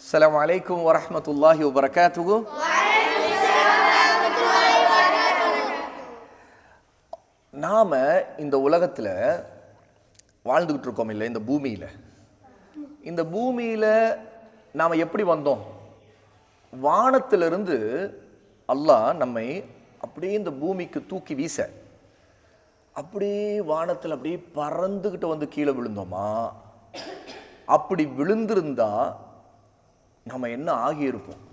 அஸ்ஸலாமு அலைக்கும் வரஹ்மத்துல்லாஹி வபரகாத்துஹு. நாம இந்த உலகத்தில் வாழ்ந்துக்கிட்டு இருக்கோம் இல்லை, இந்த பூமியில் நாம் எப்படி வந்தோம்? வானத்திலிருந்து அல்லாஹ் நம்மை அப்படியே இந்த பூமிக்கு தூக்கி வீச, அப்படியே வானத்தில் அப்படியே பறந்துக்கிட்டு வந்து கீழே விழுந்தோமா? அப்படி விழுந்திருந்தா நம்ம என்ன ஆகியிருப்போம்?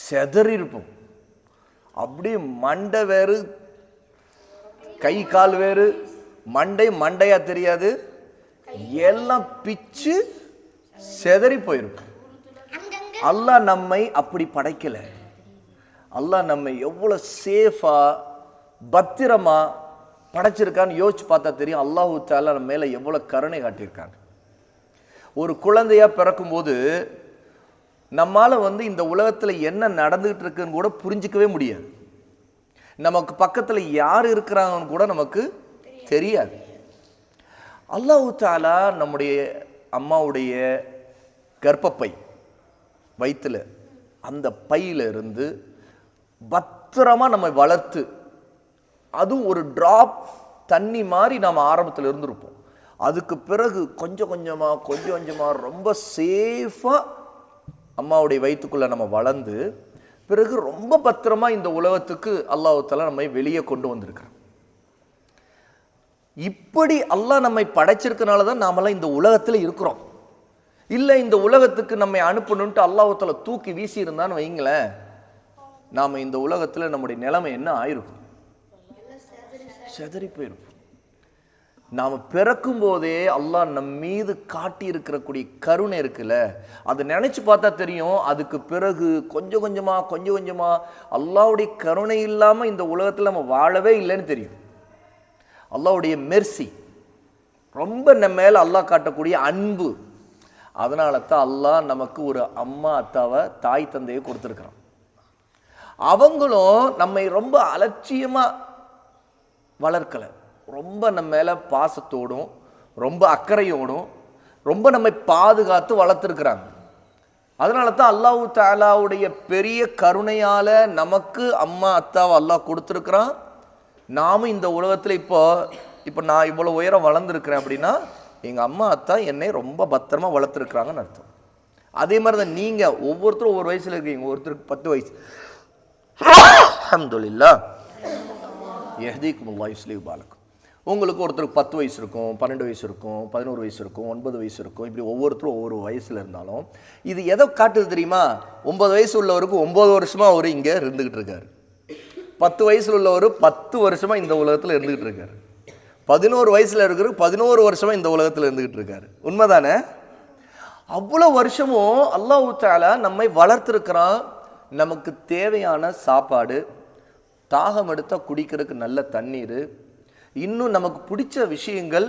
செதறிருப்போம். அப்படியே மண்டை வேறு, கை கால் வேறு, மண்டையா தெரியாது, எல்லாம் பிச்சு செதறி போயிருக்கும். அல்லாஹ் நம்மை அப்படி படைக்கல. அல்லாஹ் நம்மை எவ்வளவு சேஃபா பத்திரமா படைச்சிருக்கான்னு யோசிச்சு பார்த்தா தெரியும். அல்லாஹு தஆலா நம்ம மேல எவ்வளவு கருணை காட்டியிருக்காங்க. ஒரு குழந்தையா பிறக்கும் போது நம்மால இந்த உலகத்துல என்ன நடந்துகிட்டு இருக்குன்னு கூட புரிஞ்சிக்கவே முடியாது. நமக்கு பக்கத்துல யார் இருக்கிறாங்கன்னு கூட நமக்கு தெரியாது. அல்லாஹு தஆலா நம்முடைய அம்மாவுடைய கர்ப்பப்பை, வயிற்றுல அந்த பையில இருந்து பத்திரமா நம்ம வளர்த்து, அதுவும் ஒரு டிராப் தண்ணி மாதிரி நாம் ஆரம்பத்தில் இருந்திருப்போம். அதுக்கு பிறகு கொஞ்சம் கொஞ்சமா ரொம்ப சேஃபா அம்மாவுடைய வயிற்றுக்குள்ள நம்ம வளர்ந்து, பிறகு ரொம்ப பத்திரமா இந்த உலகத்துக்கு அல்லாஹ் தஆலா நம்மை வெளியே கொண்டு வந்திருக்கிறோம். இப்படி அல்லாஹ் நம்மை படைச்சிருக்கனால தான் நாமெல்லாம் இந்த உலகத்தில் இருக்கிறோம். இல்லை, இந்த உலகத்துக்கு நம்மை அனுப்பணுன்ட்டு அல்லாஹ் தஆலா தூக்கி வீசி இருந்தான்னு வைங்களேன், நாம இந்த உலகத்தில் நம்முடைய நிலைமை என்ன ஆயிருக்கும்? செதறி போயிருக்கும். நாம் பிறக்கும் போதே அல்லாஹ் நம் மீது காட்டி இருக்கக்கூடிய கருணை இருக்குல்ல, அதை நினைச்சு பார்த்தா தெரியும். அதுக்கு பிறகு கொஞ்சம் கொஞ்சமா அல்லாஹ்வுடைய கருணை இல்லாம இந்த உலகத்தில் நம்ம வாழவே இல்லைன்னு தெரியும். அல்லாஹ்வுடைய மெர்சி, ரொம்ப நம்ம மேல அல்லாஹ் காட்டக்கூடிய அன்பு. அதனால தான் அல்லாஹ் நமக்கு ஒரு அம்மா அத்தாவை, தாய் தந்தையை கொடுத்துருக்கிறான். அவங்களும் நம்மை ரொம்ப அலட்சியமா வளர்க்கலை. ரொம்ப நம்ம மேல பாசத்தோடும் ரொம்ப அக்கறையோடும் ரொம்ப நம்மை பாதுகாத்து வளர்த்துருக்கிறாங்க. அதனால தான் அல்லாஹ் தஆலாவுடைய பெரிய கருணையால நமக்கு அம்மா அத்தாவை அல்லாஹ் கொடுத்துருக்கிறான். நாமும் இந்த உலகத்தில் இப்போ நான் இவ்வளோ உயரம் வளர்ந்துருக்கிறேன் அப்படின்னா எங்கள் அம்மா அத்தா என்னை ரொம்ப பத்திரமா வளர்த்துருக்குறாங்கன்னு அர்த்தம். அதே மாதிரி தான் நீங்கள் ஒவ்வொருத்தரும் ஒவ்வொரு வயசில் இருக்கீங்க. ஒருத்தருக்கு 10 வயசு, அல்ஹம்துலில்லாஹ், யஹ்தீகுமுல்லாஹ் யுஸ்லிஹு பாலக்கும். உங்களுக்கு ஒருத்தருக்கு 10 வயசு இருக்கும், 12 வயசு இருக்கும், 11 வயசு இருக்கும், 9 வயசு இருக்கும். இப்படி ஒவ்வொருத்தரும் ஒவ்வொரு வயசில் இருந்தாலும் இது எதை காட்டுது தெரியுமா? 9 வயசு உள்ளவருக்கு 9 வருஷமா அவர் இங்கே இருந்துகிட்டு இருக்காரு. 10 வயசுல உள்ளவர் 10 வருஷமா இந்த உலகத்தில் இருந்துகிட்டு இருக்காரு. 11 வயசுல இருக்கிற 11 வருஷமா இந்த உலகத்தில் இருந்துகிட்டு இருக்காரு. உண்மைதானே? அவ்வளோ வருஷமும் அல்லாஹ் தஆலா நம்மை வளர்த்துருக்கிறான். நமக்கு தேவையான சாப்பாடு, தாகம் எடுத்தால் குடிக்கிறதுக்கு நல்ல தண்ணீர், இன்னும் நமக்கு பிடிச்ச விஷயங்கள்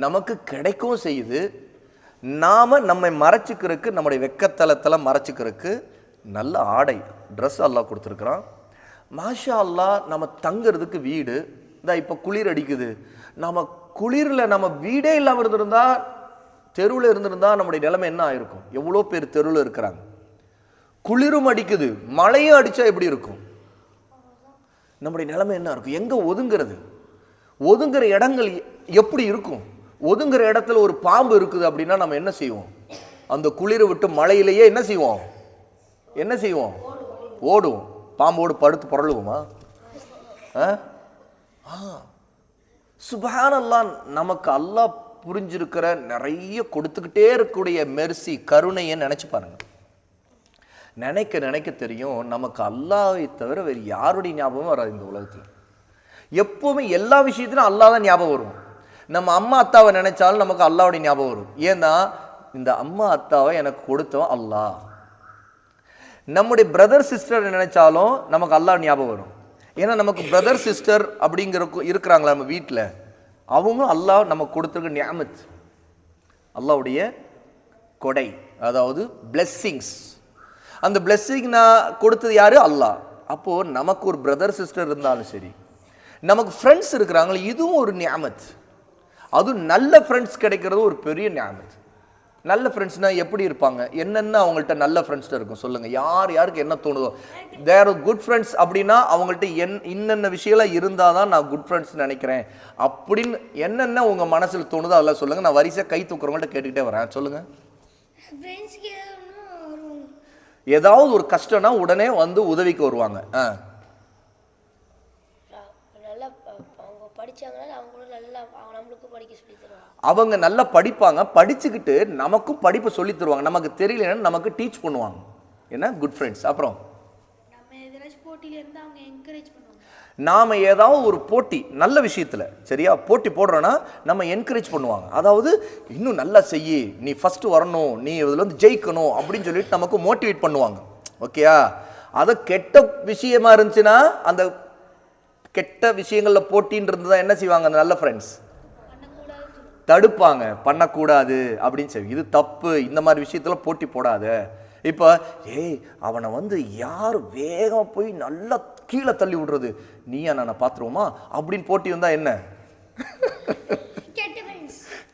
நமக்கு கிடைக்கவும் செய்யுது. நாம் நம்மை மறைச்சிக்கிறதுக்கு, நம்முடைய வெக்கத்தலத்தில் மறைச்சிக்கிறதுக்கு நல்ல ஆடை, ட்ரெஸ் அல்லாஹ் கொடுத்துருக்குறான். மாஷா அல்லாஹ், நம்ம தங்கிறதுக்கு வீடு. இப்போ குளிர் அடிக்குது, நம்ம குளிரில் நம்ம வீடே இல்லாமல் இருந்திருந்தா, தெருவில் இருந்திருந்தா நம்முடைய நிலைமை என்ன ஆயிருக்கும்? எவ்வளோ பேர் தெருவில் இருக்கிறாங்க. குளிரும் அடிக்குது, மழையும் அடித்தா எப்படி இருக்கும்? நம்முடைய நிலைமை என்ன இருக்கும்? எங்கே ஒதுங்கிறது? ஒதுங்குற இடங்கள் எப்படி இருக்கும்? ஒதுங்குற இடத்துல ஒரு பாம்பு இருக்குது அப்படின்னா நம்ம என்ன செய்வோம்? அந்த குளிரை விட்டு மழையிலேயே என்ன செய்வோம்? ஓடுவோம். பாம்போடு படுத்து புரளுவோமா? சுப்ஹானல்லாஹ், நமக்கு அல்லாஹ் புரிஞ்சிருக்கிற நிறைய கொடுத்துக்கிட்டே இருக்கக்கூடிய மெர்சி, கருணையை நினைச்சு பாருங்க. நினைக்க தெரியும் நமக்கு அல்லாஹ்வை தவிர வேறு யாருடைய ஞாபகம் வராது இந்த உலகத்தில். எப்பவுமே எல்லா விஷயத்திலும் அல்லாஹ் தான் ஞாபகம் வரும். நம்ம அம்மா அத்தாவை நினைச்சாலும் நமக்கு அல்லாஹ்வுடைய ஞாபகம் வரும். ஏன்னா இந்த அம்மா அத்தாவை எனக்கு கொடுத்தவன் அல்லாஹ். நம்முடைய பிரதர் சிஸ்டர் நினைச்சாலும் நமக்கு அல்லாஹ் ஞாபகம் வரும். ஏன்னா நமக்கு பிரதர் சிஸ்டர் அப்படிங்கிற இருக்கிறாங்களா நம்ம வீட்டில், அவங்க அல்லாஹ் நமக்கு கொடுத்துருக்க நியாமத், அல்லாஹ்வுடைய கொடை, அதாவது பிளெஸ்ஸிங்ஸ். அந்த பிளெஸ்ஸிங் நான் கொடுத்தது யாரு? அல்லாஹ். அப்போது நமக்கு ஒரு பிரதர் சிஸ்டர் இருந்தாலும் சரி, நமக்கு ஃப்ரெண்ட்ஸ் இருக்கிறாங்களே, இதுவும் ஒரு நியாமத். அதுவும் நல்ல ஃப்ரெண்ட்ஸ் கிடைக்கிறது ஒரு பெரிய நியாமத். நல்ல ஃப்ரெண்ட்ஸ்னா எப்படி இருப்பாங்க? என்னென்ன அவங்கள்ட்ட நல்ல ஃப்ரெண்ட்ஸ்ட இருக்கும் சொல்லுங்கள். யார் யாருக்கு என்ன தோணுதோ, தேர் குட் ஃப்ரெண்ட்ஸ் அப்படின்னா அவங்கள்ட்ட இன்னென்ன விஷயம்லாம் இருந்தால் தான் நான் குட் ஃப்ரெண்ட்ஸ் நினைக்கிறேன் அப்படின்னு என்னென்ன உங்கள் மனசில் தோணுதோ அதெல்லாம் சொல்லுங்கள். நான் வரிசையாக கை தூக்குறவங்கள்ட்ட கேட்டுக்கிட்டே வரேன். சொல்லுங்கள். ஏதாவது ஒரு கஷ்டம்னா உடனே வந்து உதவிக்கு வருவாங்க. அவங்க நல்லா படிப்பாங்க, படிச்சுக்கிட்டு நமக்கும் படிப்பை சொல்லி தருவாங்க. நமக்கு தெரியலன்னு நமக்கு டீச் பண்ணுவாங்க. என்ன குட் ஃப்ரெண்ட்ஸ். அப்புறம் நாம ஏதாவது ஒரு போட்டி நல்ல விஷயத்துல சரியா போட்டி போடுறோன்னா நம்ம என்கரேஜ் பண்ணுவாங்க. அதாவது இன்னும் நல்லா செய்யி, நீ ஃபர்ஸ்ட் வரணும், நீ இதுல வந்து ஜெயிக்கணும் அப்படின்னு சொல்லிட்டு நமக்கு மோட்டிவேட் பண்ணுவாங்க. ஓகேயா? அது கெட்ட விஷயமா இருந்துச்சுன்னா அந்த கெட்ட விஷயங்கள்ல போட்டின்னு தான் என்ன செய்வாங்க அந்த நல்ல ஃப்ரெண்ட்ஸ் தடுப்பாங்க, பண்ணக்கூடாது அப்படின்னு சொல்லி, இது தப்பு, இந்த மாதிரி விஷயத்துல போட்டி போடாத. இப்போ அவனை வந்து யார் வேகம் போய் நல்லா கீழே தள்ளி விடுறது, நீயா நான் பார்த்துருவோமா அப்படின்னு போட்டி வந்தா என்ன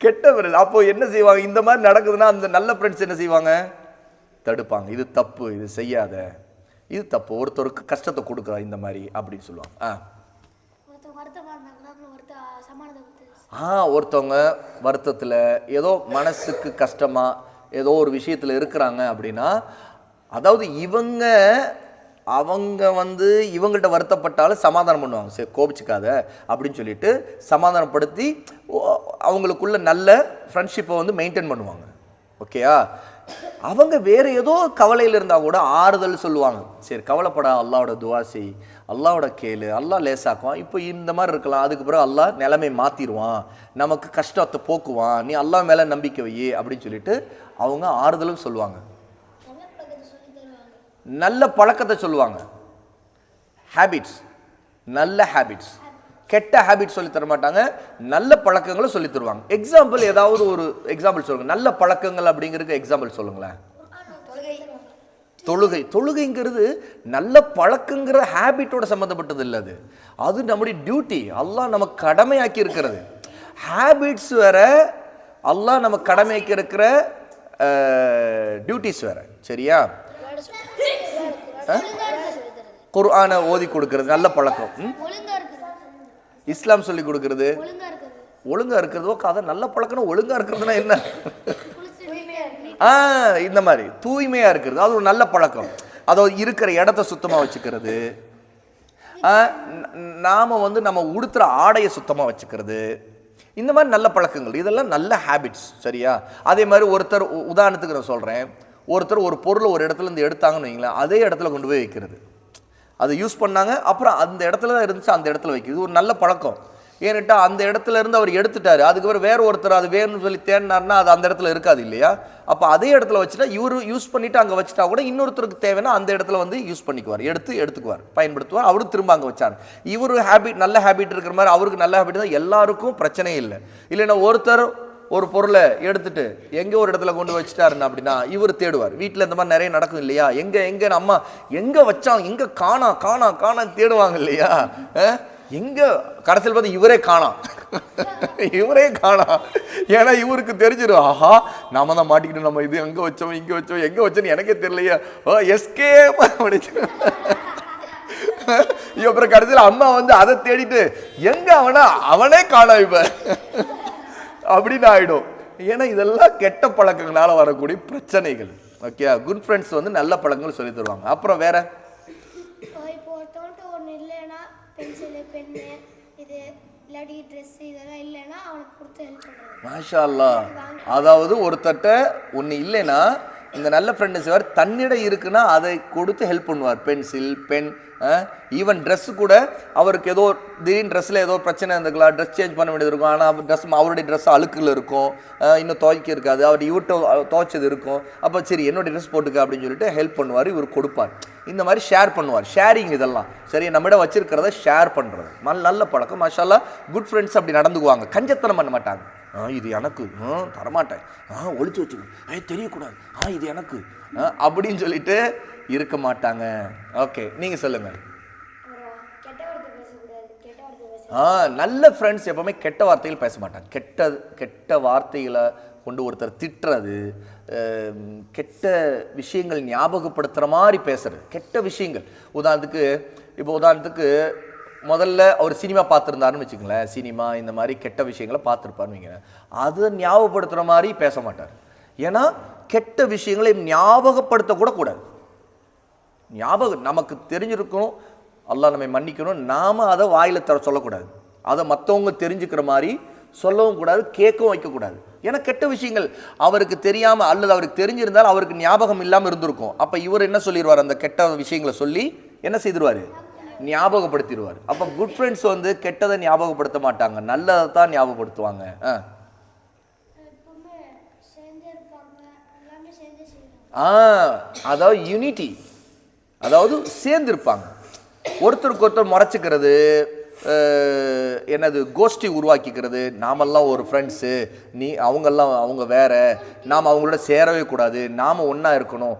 கெட்ட ஃப்ரெண்ட்ஸ். அப்போ என்ன செய்வாங்க? இந்த மாதிரி நடக்குதுன்னா அந்த நல்ல ஃப்ரெண்ட்ஸ் என்ன செய்வாங்க? தடுப்பாங்க. இது தப்பு, இது செய்யாத, இது தப்பு, ஒருத்தருக்கு கஷ்டத்தை கொடுக்குறா இந்த மாதிரி அப்படின்னு சொல்லுவாங்க. ஒருத்தவங்க வருத்தத்தில் ஏதோ மனசுக்கு கஷ்டமா ஏதோ ஒரு விஷயத்தில் இருக்கிறாங்க அப்படின்னா, அதாவது அவங்க வந்து இவங்கள்ட்ட வருத்தப்பட்டாலும் சமாதானம் பண்ணுவாங்க. சரி கோபிச்சுக்காத அப்படின்னு சொல்லிட்டு சமாதானப்படுத்தி அவங்களுக்குள்ள நல்ல ஃப்ரெண்ட்ஷிப்பை வந்து மெயின்டைன் பண்ணுவாங்க. ஓகேயா? அவங்க வேற ஏதோ கவலையில் இருந்தால் கூட ஆறுதல் சொல்லுவாங்க. சரி கவலைப்படா, அல்லாவோட துவா செய், அல்லாவோட கேளு, அல்லா லேசாக்குவான், இப்போ இந்த மாதிரி இருக்கலாம், அதுக்கு பிறகு அல்லா நிலைமை மாற்றிடுவான், நமக்கு கஷ்டத்தை போக்குவான், நீ அல்லா மேலே நம்பிக்கை வை அப்படின்னு சொல்லிட்டு அவங்க ஆறுதலும் சொல்லுவாங்க. நல்ல பழக்கத்தை சொல்லுவாங்க. ஹேபிட்ஸ், நல்ல ஹேபிட்ஸ். கெட்ட ஹேபிட் சொல்லி தர மாட்டாங்க, நல்ல பழக்கங்களும் சொல்லி தருவாங்க. எக்ஸாம்பிள் ஏதாவது ஒரு எக்ஸாம்பிள் சொல்லுங்க. நல்ல பழக்கங்கள் அப்படிங்கிறதுக்கு எக்ஸாம்பிள் சொல்லுங்களேன். தொழுகைங்கிறது நல்ல பழக்கங்கிற ஹேபிட்டோட சம்மந்தப்பட்டது இல்லை. அது நம்முடைய டியூட்டி, அல்லாஹ் நமக்கு கடமையாக்கி இருக்கிறது. ஹேபிட்ஸ் வேற, அல்லாஹ் நமக்கு கடமையாக்கி இருக்கிற டியூட்டிஸ் வேற. சரியா? குர்ஆனை ஓதி கொடுக்கிறது நல்ல பழக்கம். இஸ்லாம் சொல்லி கொடுக்கிறது ஒழுங்கா இருக்கிறது. அதை நல்ல பழக்கம். ஒழுங்கா இருக்கிறதுனா என்ன? இந்த மாதிரி தூய்மையா இருக்கிறது அது ஒரு நல்ல பழக்கம். அதாவது இருக்கிற இடத்த சுத்தமா வச்சுக்கிறது, நாம வந்து நம்ம உடுத்துற ஆடையை சுத்தமா வச்சுக்கிறது, இந்த மாதிரி நல்ல பழக்கங்கள், இதெல்லாம் நல்ல ஹேபிட்ஸ். சரியா? அதே மாதிரி ஒருத்தர், உதாரணத்துக்கு நான் சொல்றேன், ஒருத்தர் ஒரு பொருளை ஒரு இடத்துல இருந்து எடுத்தாங்கன்னு வைங்களேன், அதே இடத்துல கொண்டு போய் வைக்கிறது. அதை யூஸ் பண்ணாங்க, அப்புறம் அந்த இடத்துல தான் இருந்துச்சு அந்த இடத்துல வைக்கிறது, ஒரு நல்ல பழக்கம். ஏன்னுட்டா அந்த இடத்துல இருந்து அவர் எடுத்துட்டாரு, அதுக்கப்புறம் வேற ஒருத்தர் அது வேணும்னு சொல்லி தேடினார்னா அது அந்த இடத்துல இருக்காது இல்லையா? அப்போ அதே இடத்துல வச்சுட்டா இவரு யூஸ் பண்ணிட்டு அங்கே வச்சுட்டா கூட இன்னொருத்தருக்கு தேவைன்னா அந்த இடத்துல வந்து யூஸ் பண்ணிக்குவார், எடுத்துக்குவார், பயன்படுத்துவார். அவரு திரும்ப அங்கே வச்சார். இவரு ஹேபிட், நல்ல ஹேபிட் இருக்கிற மாதிரி அவருக்கு நல்ல ஹேபிட் தான், எல்லாருக்கும் பிரச்சனையே இல்லை. இல்லைன்னா ஒருத்தர் ஒரு பொருளை எடுத்துட்டு எங்கே ஒரு இடத்துல கொண்டு வச்சுட்டாருன்னு அப்படின்னா இவர் தேடுவார். வீட்டில் இந்த மாதிரி நிறைய நடக்கும் இல்லையா? எங்க அம்மா எங்கே வச்சாங்க, எங்கே காணா தேடுவாங்க இல்லையா? எங்க கடைசியில் பார்த்து இவரே காணாம். ஏன்னா இவருக்கு தெரிஞ்சிடும், ஆஹா நாம தான் மாட்டிக்கிட்டு, நம்ம இது எங்க வச்சோம் எங்க வச்சோன்னு எனக்கே தெரியலையா, எஸ்கே படிச்சு. அப்புறம் கடைசியில் அம்மா வந்து அதை தேடிட்டு எங்க அவனே காணா இப்ப அப்படின்னு ஆயிடும். ஏன்னா இதெல்லாம் கெட்ட பழக்கங்களால வரக்கூடிய பிரச்சனைகள். ஓகே, குட் ஃப்ரெண்ட்ஸ் வந்து நல்ல பழக்கங்கள் சொல்லி தருவாங்க. அப்புறம் வேற மாஷா அல்லாஹ். அதாவது ஒருத்தட்ட ஒன்று இல்லைன்னா இந்த நல்ல ஃப்ரெண்ட்ஸ் வேறு தன்னிடம் இருக்குன்னா அதை கொடுத்து ஹெல்ப் பண்ணுவார். பென்சில், பென், ஈவன் ட்ரெஸ்ஸு கூட அவருக்கு ஏதோ திடீர்னு ட்ரெஸ்ஸில் ஏதோ பிரச்சனை இருந்துக்கலாம், ட்ரெஸ் சேஞ்ச் பண்ண வேண்டியது இருக்கும். ஆனால் ட்ரெஸ் அவருடைய ட்ரெஸ் அழுக்கில் இருக்கும், இன்னும் துவைக்க இருக்காது, அவர் இவர்கிட்ட துவைச்சது இருக்கும். அப்போ சரி என்னோடய ட்ரெஸ் போட்டுக்க அப்படின்னு சொல்லிட்டு ஹெல்ப் பண்ணுவார், இவர் கொடுப்பார். இந்த மாதிரி ஷேர் பண்ணுவார். ஷேரிங் இதெல்லாம் சரி, நம்மிடம் வச்சிருக்கிறத ஷேர் பண்ணுறது நல்ல பழக்கம். மாஷா அல்லாஹ். குட் ஃப்ரெண்ட்ஸ் அப்படி நடந்துக்குவாங்க, கஞ்சத்தனம் பண்ண மாட்டாங்க. இது எனக்கு தரமாட்டேன், ஒழிச்சு வச்சுக்க, தெரியக்கூடாது, இது எனக்கு அப்படின்னு சொல்லிட்டு இருக்க மாட்டாங்க. ஓகே, நீங்க சொல்லுங்க. நல்ல ஃப்ரெண்ட்ஸ் எப்பவுமே கெட்ட வார்த்தைகள் பேச மாட்டாங்க. கெட்ட வார்த்தைகளை கொண்டு ஒருத்தர் திட்டுறது, கெட்ட விஷயங்கள் ஞாபகப்படுத்துகிற மாதிரி பேசுறது, கெட்ட விஷயங்கள். உதாரணத்துக்கு முதல்ல அவர் சினிமா பார்த்துருந்தாருன்னு வச்சுக்கங்களேன், சினிமா இந்த மாதிரி கெட்ட விஷயங்களை பார்த்துருப்பாருன்னு வைங்க, அதை ஞாபகப்படுத்துகிற மாதிரி பேச மாட்டார். ஏன்னா கெட்ட விஷயங்களை ஞாபகப்படுத்தக்கூட கூடாது. நமக்கு தெரிஞ்சிருக்கணும், அல்லாஹ் நம்மை மன்னிக்கணும், நாம் அதை வாயில் தர சொல்லக்கூடாது, அதை மற்றவங்க தெரிஞ்சுக்கிற மாதிரி சொல்லவும் கூடாது, கேட்கவும் வைக்கக்கூடாது. ஏன்னா கெட்ட விஷயங்கள் அவருக்கு தெரியாமல் அல்லது அவருக்கு தெரிஞ்சிருந்தால் அவருக்கு ஞாபகம் இல்லாமல் இருந்திருக்கும். அப்போ இவர் என்ன சொல்லிடுவார், அந்த கெட்ட விஷயங்களை சொல்லி என்ன செய்திருவார், ஞாபகப்படுத்திடுவார். அப்போ குட் ஃப்ரெண்ட்ஸ் வந்து கெட்டதை ஞாபகப்படுத்த மாட்டாங்க, நல்லதை தான் ஞாபகப்படுத்துவாங்க. அதாவது யூனிட்டி, அதாவது சேர்ந்திருப்பாங்க. ஒருத்தருக்கு ஒருத்தர் முறைச்சிக்கிறது, என்னது கோஷ்டி உருவாக்கிக்கிறது, நாமெல்லாம் ஒரு ஃப்ரெண்ட்ஸு, அவங்கெல்லாம் அவங்க வேற, நாம் அவங்களோட சேரவே கூடாது, நாம் ஒன்றா இருக்கணும்,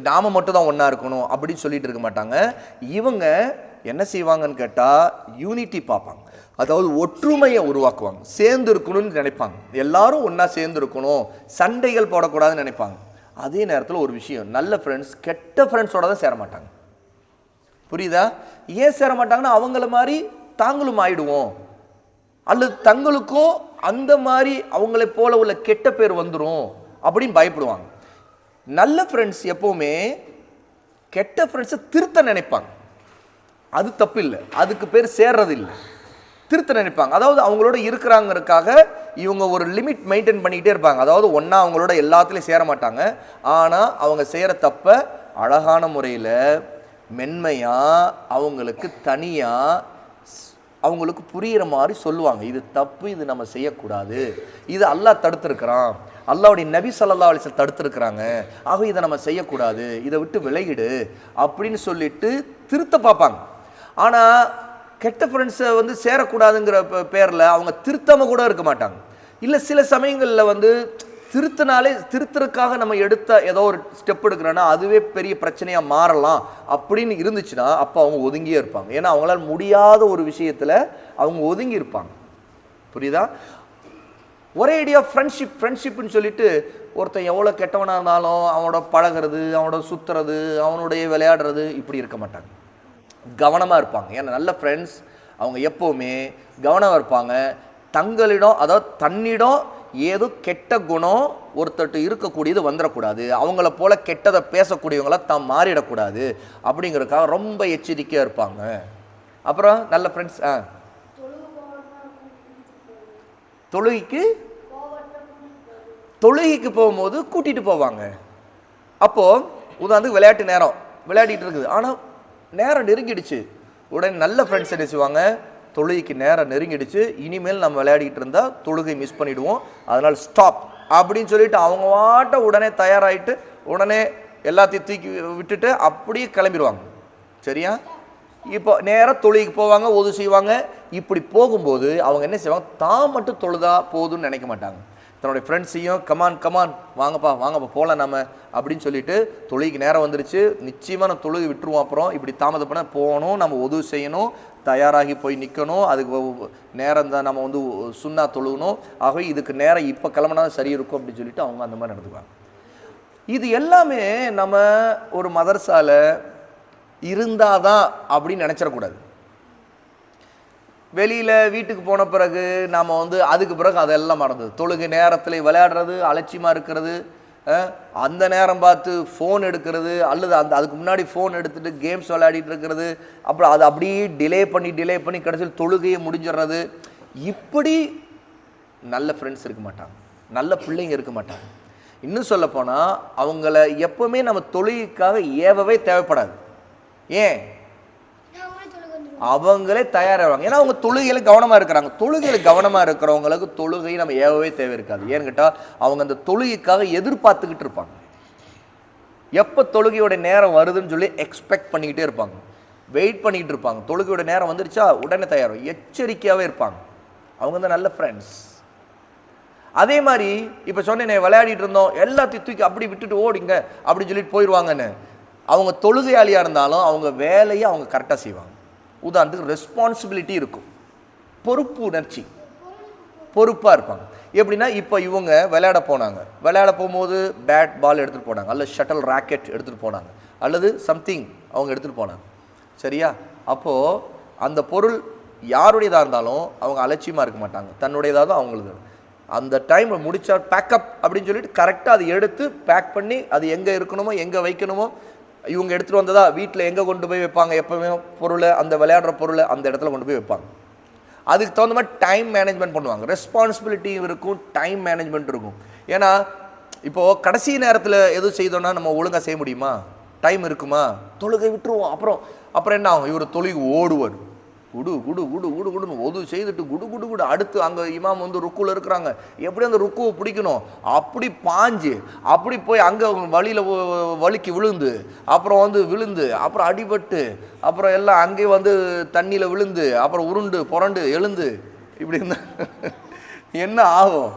நாம் மட்டும் தான் ஒன்றா இருக்கணும் அப்படின்னு சொல்லிட்டு இருக்க மாட்டாங்க. இவங்க என்ன செய்வாங்கன்னு கேட்டால் யூனிட்டி பார்ப்பாங்க, அதாவது ஒற்றுமையை உருவாக்குவாங்க, சேர்ந்து இருக்கணும்னு நினைப்பாங்க, எல்லாரும் ஒன்றா சேர்ந்து இருக்கணும், சண்டைகள் போடக்கூடாதுன்னு நினைப்பாங்க. அதே நேரத்தில் ஒரு விஷயம், நல்ல ஃப்ரெண்ட்ஸ் கெட்ட ஃப்ரெண்ட்ஸோட தான் சேர மாட்டாங்க. புரியுதா? ஏன் சேர மாட்டாங்கன்னா அவங்கள மாதிரி தாங்களும் ஆயிடுவோம், அல்லது தங்களுக்கும் அந்த மாதிரி அவங்களை போல உள்ள கெட்ட பேர் வந்துடும் அப்படின்னு பயப்படுவாங்க. நல்ல ஃப்ரெண்ட்ஸ் எப்பவுமே கெட்ட ஃப்ரெண்ட்ஸை திருத்த நினைப்பாங்க. அது தப்பு இல்லை, அதுக்கு பேர் சேர்றது இல்லை, திருத்த நினைப்பாங்க. அதாவது அவங்களோட இருக்கிறாங்கிறதுக்காக இவங்க ஒரு லிமிட் மெயின்டைன் பண்ணிக்கிட்டே இருப்பாங்க. அதாவது ஒன்றா அவங்களோட எல்லாத்துலேயும் சேர மாட்டாங்க, ஆனால் அவங்க செய்கிற தப்பை அழகான முறையில் மென்மையாக அவங்களுக்கு தனியாக அவங்களுக்கு புரிகிற மாதிரி சொல்லுவாங்க. இது தப்பு, இது நம்ம செய்யக்கூடாது, இது அல்லாஹ் தடுத்துருக்கிறான், அல்லாஹ்வுடைய நபி ஸல்லல்லாஹு அலைஹி வஸல்லம் தடுத்துருக்கிறாங்க, ஆக இதை நம்ம செய்யக்கூடாது, இதை விட்டு விலகிடு அப்படின்னு சொல்லிட்டு திருத்த பார்ப்பாங்க. ஆனால் கெட்ட ஃப்ரெண்ட்ஸை வந்து சேரக்கூடாதுங்கிற பேரில் அவங்க திருத்தமாக கூட இருக்க மாட்டாங்க. இல்லை சில சமயங்களில் வந்து திருத்தறதுக்காக நம்ம எடுத்த ஏதோ ஒரு ஸ்டெப் எடுக்கிறோன்னா அதுவே பெரிய பிரச்சனையாக மாறலாம் அப்படின்னு இருந்துச்சுன்னா அப்போ அவங்க ஒதுங்கியே இருப்பாங்க. ஏன்னா அவங்களால முடியாத ஒரு விஷயத்தில் அவங்க ஒதுங்கி இருப்பாங்க. புரியுதா? ஒரே ஐடியா ஃப்ரெண்ட்ஷிப்னு சொல்லிட்டு ஒருத்தன் எவ்வளோ கெட்டவனாக இருந்தாலும் அவனோட பழகிறது, அவனோட சுற்றுறது, அவனுடைய விளையாடுறது இப்படி இருக்க மாட்டாங்க, கவனமாக இருப்பாங்க. ஏன்னா நல்ல ஃப்ரெண்ட்ஸ் அவங்க எப்போவுமே கவனமாக இருப்பாங்க. தங்களிடம், அதாவது தன்னிடம் ஏதோ கெட்ட குணம் ஒருத்தட்டு இருக்கக்கூடியது வந்துடக்கூடாது, அவங்கள போல கெட்டதை பேசக்கூடியவங்கள தான் மாறிடக்கூடாது அப்படிங்கிறதுக்காக ரொம்ப எச்சரிக்கையாக இருப்பாங்க. அப்புறம் நல்ல ஃப்ரெண்ட்ஸ் தொழுகைக்கு போகும்போது கூட்டிகிட்டு போவாங்க. அப்போது உதாரணத்துக்கு விளையாட்டு நேரம் விளையாடிட்டு இருக்குது, ஆனால் நேரம் நெருங்கிடுச்சு, உடனே நல்ல ஃப்ரெண்ட்ஸ் என்ன செய்வாங்க, தொழுகைக்கு நேரம் நெருங்கிடுச்சு, இனிமேல் நம்ம விளையாடிட்டு இருந்தால் தொழுகை மிஸ் பண்ணிவிடுவோம், அதனால் ஸ்டாப் அப்படின்னு சொல்லிட்டு அவங்க வாட்ட உடனே தயாராகிட்டு உடனே எல்லாத்தையும் தூக்கி விட்டுட்டு அப்படியே கிளம்பிடுவாங்க. சரியா? இப்போ நேராக தொழுகைக்கு போவாங்க, ஒது செய்வாங்க. இப்படி போகும்போது அவங்க என்ன செய்வாங்க, தான் மட்டும் தொழுதா போதும்னு நினைக்க மாட்டாங்க, தன்னுடைய ஃப்ரெண்ட்ஸையும் கமான் வாங்கப்பா போகலாம் நம்ம அப்படின்னு சொல்லிட்டு, தொழுகைக்கு நேரம் வந்துருச்சு, நிச்சயமாக நம்ம தொழுகை விட்டுருவோம், அப்புறம் இப்படி தாமதம் பண்ண போகணும், நம்ம உதவி செய்யணும், தயாராகி போய் நிற்கணும், அதுக்கு நேரம் தான் நம்ம வந்து சுன்னா தொழுகணும், ஆகவே இதுக்கு நேரம் இப்போ கிளம்புனா சரி இருக்கும் அப்படின்னு சொல்லிட்டு அவங்க அந்த மாதிரி நடந்துக்குவாங்க. இது எல்லாமே நம்ம ஒரு மதரசால இருந்தாதான் அப்படின்னு நினச்சிடக்கூடாது. வெளியில் வீட்டுக்கு போன பிறகு நாம் வந்து அதுக்கு பிறகு அதெல்லாம் மறந்தது, தொழுகை நேரத்தில் விளையாடுறது, அலட்சியமாக இருக்கிறது, அந்த நேரம் பார்த்து ஃபோன் எடுக்கிறது, அல்லது அதுக்கு முன்னாடி ஃபோன் எடுத்துகிட்டு கேம்ஸ் விளையாடிட்டு இருக்கிறது, அப்புறம் அதை அப்படியே டிலே பண்ணி கடைசியில் தொழுகையை முடிஞ்சிடுறது. இப்படி நல்ல ஃப்ரெண்ட்ஸ் இருக்க மாட்டாங்க, நல்ல பிள்ளைங்க இருக்க மாட்டாங்க. இன்னும் சொல்லப்போனால் அவங்கள எப்போவுமே நம்ம தொழுகைக்காக ஏவவே தேவைப்படாது. ஏன்? அவங்களே தயாராகிறாங்க. ஏன்னா அவங்க தொழுகையில கவனமாக இருக்கிறாங்க. தொழுகையில கவனமாக இருக்கிறவங்களுக்கு தொழுகை நம்ம ஏவவே தேவை இருக்காது. ஏன்னு கேட்டால் அவங்க அந்த தொழுகைக்காக எதிர்பார்த்துக்கிட்டு இருப்பாங்க, எப்போ தொழுகையோட நேரம் வருதுன்னு சொல்லி எக்ஸ்பெக்ட் பண்ணிக்கிட்டே இருப்பாங்க, வெயிட் பண்ணிக்கிட்டு இருப்பாங்க. தொழுகையோட நேரம் வந்துருச்சா உடனே தயாராகும், எச்சரிக்கையாகவே இருப்பாங்க. அவங்க தான் நல்ல ஃப்ரெண்ட்ஸ். அதே மாதிரி இப்போ சொன்னேன், விளையாடிட்டு இருந்தோம், எல்லாத்தையும் தூக்கி அப்படி விட்டுட்டு ஓடிங்க அப்படின்னு சொல்லிட்டு போயிடுவாங்கன்னு. அவங்க தொழுகையாளியாக இருந்தாலும் அவங்க வேலையை அவங்க கரெக்டாக செய்வாங்க. உதாரணத்துக்கு ரெஸ்பான்சிபிலிட்டி இருக்கும், பொறுப்பு உணர்ச்சி. பொறுப்பாக இருப்பாங்க. எப்படின்னா இப்போ இவங்க விளையாட போனாங்க, விளையாட போகும்போது பேட் பால் எடுத்துகிட்டு போனாங்க, அல்லது ஷட்டில் ராக்கெட் எடுத்துகிட்டு போனாங்க, அல்லது சம்திங் அவங்க எடுத்துகிட்டு போனாங்க. சரியா? அப்போது அந்த பொருள் யாருடையதாக இருந்தாலும் அவங்க அலட்சியமாக இருக்க மாட்டாங்க, தன்னுடையதாக தான் அவங்களுக்கு. அந்த டைம் முடிச்சா பேக்கப் அப்படின்னு சொல்லிட்டு கரெக்டாக அதை எடுத்து பேக் பண்ணி அது எங்கே இருக்கணுமோ எங்கே வைக்கணுமோ, இவங்க எடுத்துகிட்டு வந்ததா வீட்டில் எங்கே கொண்டு போய் வைப்பாங்க, எப்போவுமே பொருளை, அந்த விளையாடுற பொருளை அந்த இடத்துல கொண்டு போய் வைப்பாங்க. அதுக்கு தகுந்த மாதிரி டைம் மேனேஜ்மெண்ட் பண்ணுவாங்க. ரெஸ்பான்சிபிலிட்டியும் இருக்கும், டைம் மேனேஜ்மெண்ட் இருக்கும். ஏன்னா இப்போது கடைசி நேரத்தில் எதுவும் செய்தோன்னா நம்ம ஒழுங்காக செய்ய முடியுமா? டைம் இருக்குமா? தொழுகை விட்டுருவோம். அப்புறம் என்ன ஆகும்? இவர் தொழுகை ஓடுவார், குடு குடு குடு குடு குடுன்னு ஒது செய்துட்டு குடு குடு குடு. அடுத்து அங்கே இமாம் வந்து ருக்குவில் இருக்கிறாங்க, எப்படி அந்த ருக்குவை பிடிக்கணும் அப்படி பாஞ்சு, அப்படி போய் அங்கே வழியில் வழுக்கி விழுந்து, அப்புறம் வந்து விழுந்து, அப்புறம் அடிபட்டு, அப்புறம் எல்லாம் அங்கேயே வந்து தண்ணியில் விழுந்து, அப்புறம் உருண்டு புரண்டு எழுந்து, இப்படி இருந்தால் என்ன ஆகும்?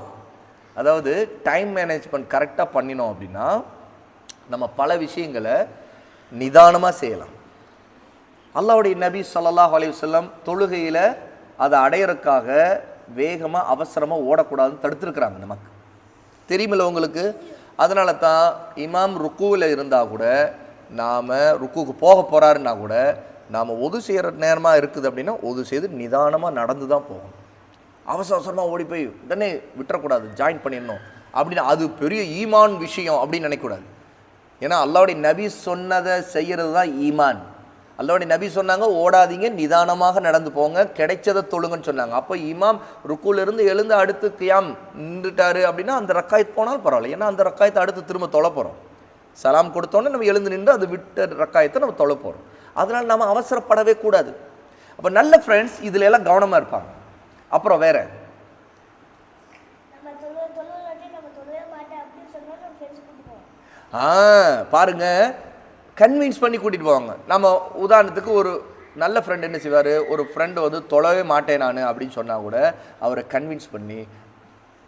அதாவது டைம் மேனேஜ்மெண்ட் கரெக்டாக பண்ணினோம் அப்படின்னா நம்ம பல விஷயங்களை நிதானமாக செய்யலாம். அல்லாஹ்வுடைய நபி ஸல்லல்லாஹு அலைஹி வஸல்லம் தொழுகையில் அதை அடையிறதுக்காக வேகமாக அவசரமாக ஓடக்கூடாதுன்னு தடுத்துருக்குறாங்க. நமக்கு தெரியுமில்ல உங்களுக்கு. அதனால தான் இமாம் ருக்குவில் இருந்தால் கூட, நாம் ருக்குவுக்கு போக போகிறாருன்னா கூட, நாம் ஒது செய்கிற நேரமாக இருக்குது அப்படின்னா ஒது செய்து நிதானமாக நடந்து தான் போகணும். அவசரமாக ஓடி போய் உடனே விட்டுறக்கூடாது, ஜாயின் பண்ணிடணும் அப்படின்னு அது பெரிய ஈமான் விஷயம் அப்படின்னு நினைக்கக்கூடாது. ஏன்னா அல்லாஹ்வுடைய நபி சொன்னதை செய்கிறது தான் ஈமான். அல்லாஹ்வுடைய நபி சொன்னாங்க, ஓடாதீங்க, நிதானமாக நடந்து போங்க, கிடைச்சதை தொழுங்கன்னு சொன்னாங்க. அப்போ இமாம் ருக்குலேருந்து எழுந்து அடுத்து கியாம் நின்றுட்டாரு அப்படின்னா அந்த ரக்காயத் போனாலும் பரவாயில்ல. ஏன்னா அந்த ரக்காயத்தை அடுத்து திரும்ப தொலை போகிறோம். சலாம் கொடுத்தோன்னே நம்ம எழுந்து நின்று அது விட்ட ரக்காயத்தை நம்ம தொலை போகிறோம். அதனால் நம்ம அவசரப்படவே கூடாது. அப்போ நல்ல ஃப்ரெண்ட்ஸ் இதில் எல்லாம் கவனமாக இருப்பாங்க. அப்புறம் வேற பாருங்க, கன்வின்ஸ் பண்ணி கூட்டிகிட்டு போவாங்க. நம்ம உதாரணத்துக்கு ஒரு நல்ல ஃப்ரெண்ட் என்ன செய்வார், ஒரு ஃப்ரெண்டு வந்து தொழவே மாட்டேன் நான் அப்படின்னு சொன்னால் கூட அவரை கன்வின்ஸ் பண்ணி,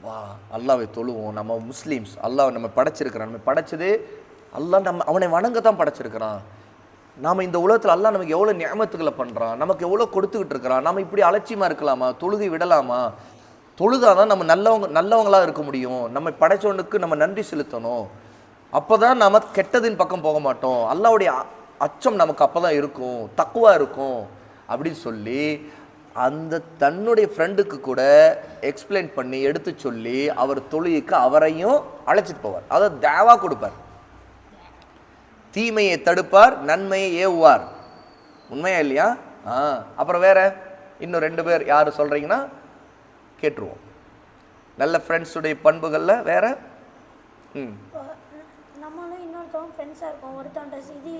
வா அல்லாஹ்வை தொழுவோம், நம்ம முஸ்லீம்ஸ், அல்லாஹ் நம்ம படைச்சிருக்கிறான், நம்ம படைச்சதே அல்லாஹ் நம்ம அவனை வணங்க தான் படைச்சிருக்கிறான். நாம் இந்த உலகத்தில் அல்லாஹ் நமக்கு எவ்வளோ நியமத்துக்களை பண்ணுறான், நமக்கு எவ்வளோ கொடுத்துக்கிட்டு இருக்கிறான், நம்ம இப்படி அலட்சியமாக இருக்கலாமா, தொழுகை விடலாமா? தொழுதாதான் நம்ம நல்லவங்களாக இருக்க முடியும். நம்ம படைச்சவனுக்கு நம்ம நன்றி செலுத்தணும். அப்போ தான் நம்ம கெட்டதின் பக்கம் போக மாட்டோம். அல்லாஹ்வுடைய அச்சம் நமக்கு அப்போ தான் இருக்கும், தக்குவா இருக்கும் அப்படின்னு சொல்லி அந்த தன்னுடைய ஃப்ரெண்டுக்கு கூட எக்ஸ்பிளைன் பண்ணி எடுத்து சொல்லி அவர் தொழுகைக்கு அவரையும் அழைச்சிட்டு போவார். அதை தேவா கொடுப்பார். தீமையை தடுப்பார், நன்மையை ஏவுவார். உண்மையா இல்லையா? அப்புறம் வேற இன்னும் 2 பேர் யார் சொல்கிறீங்கன்னா கேட்டுருவோம். நல்ல ஃப்ரெண்ட்ஸுடைய பண்புகளில் வேற நம்மளும் இன்னொருத்தவங்க ஃப்ரெண்ட்ஸாக இருக்கோம், ஒருத்தவன்ட்ட இது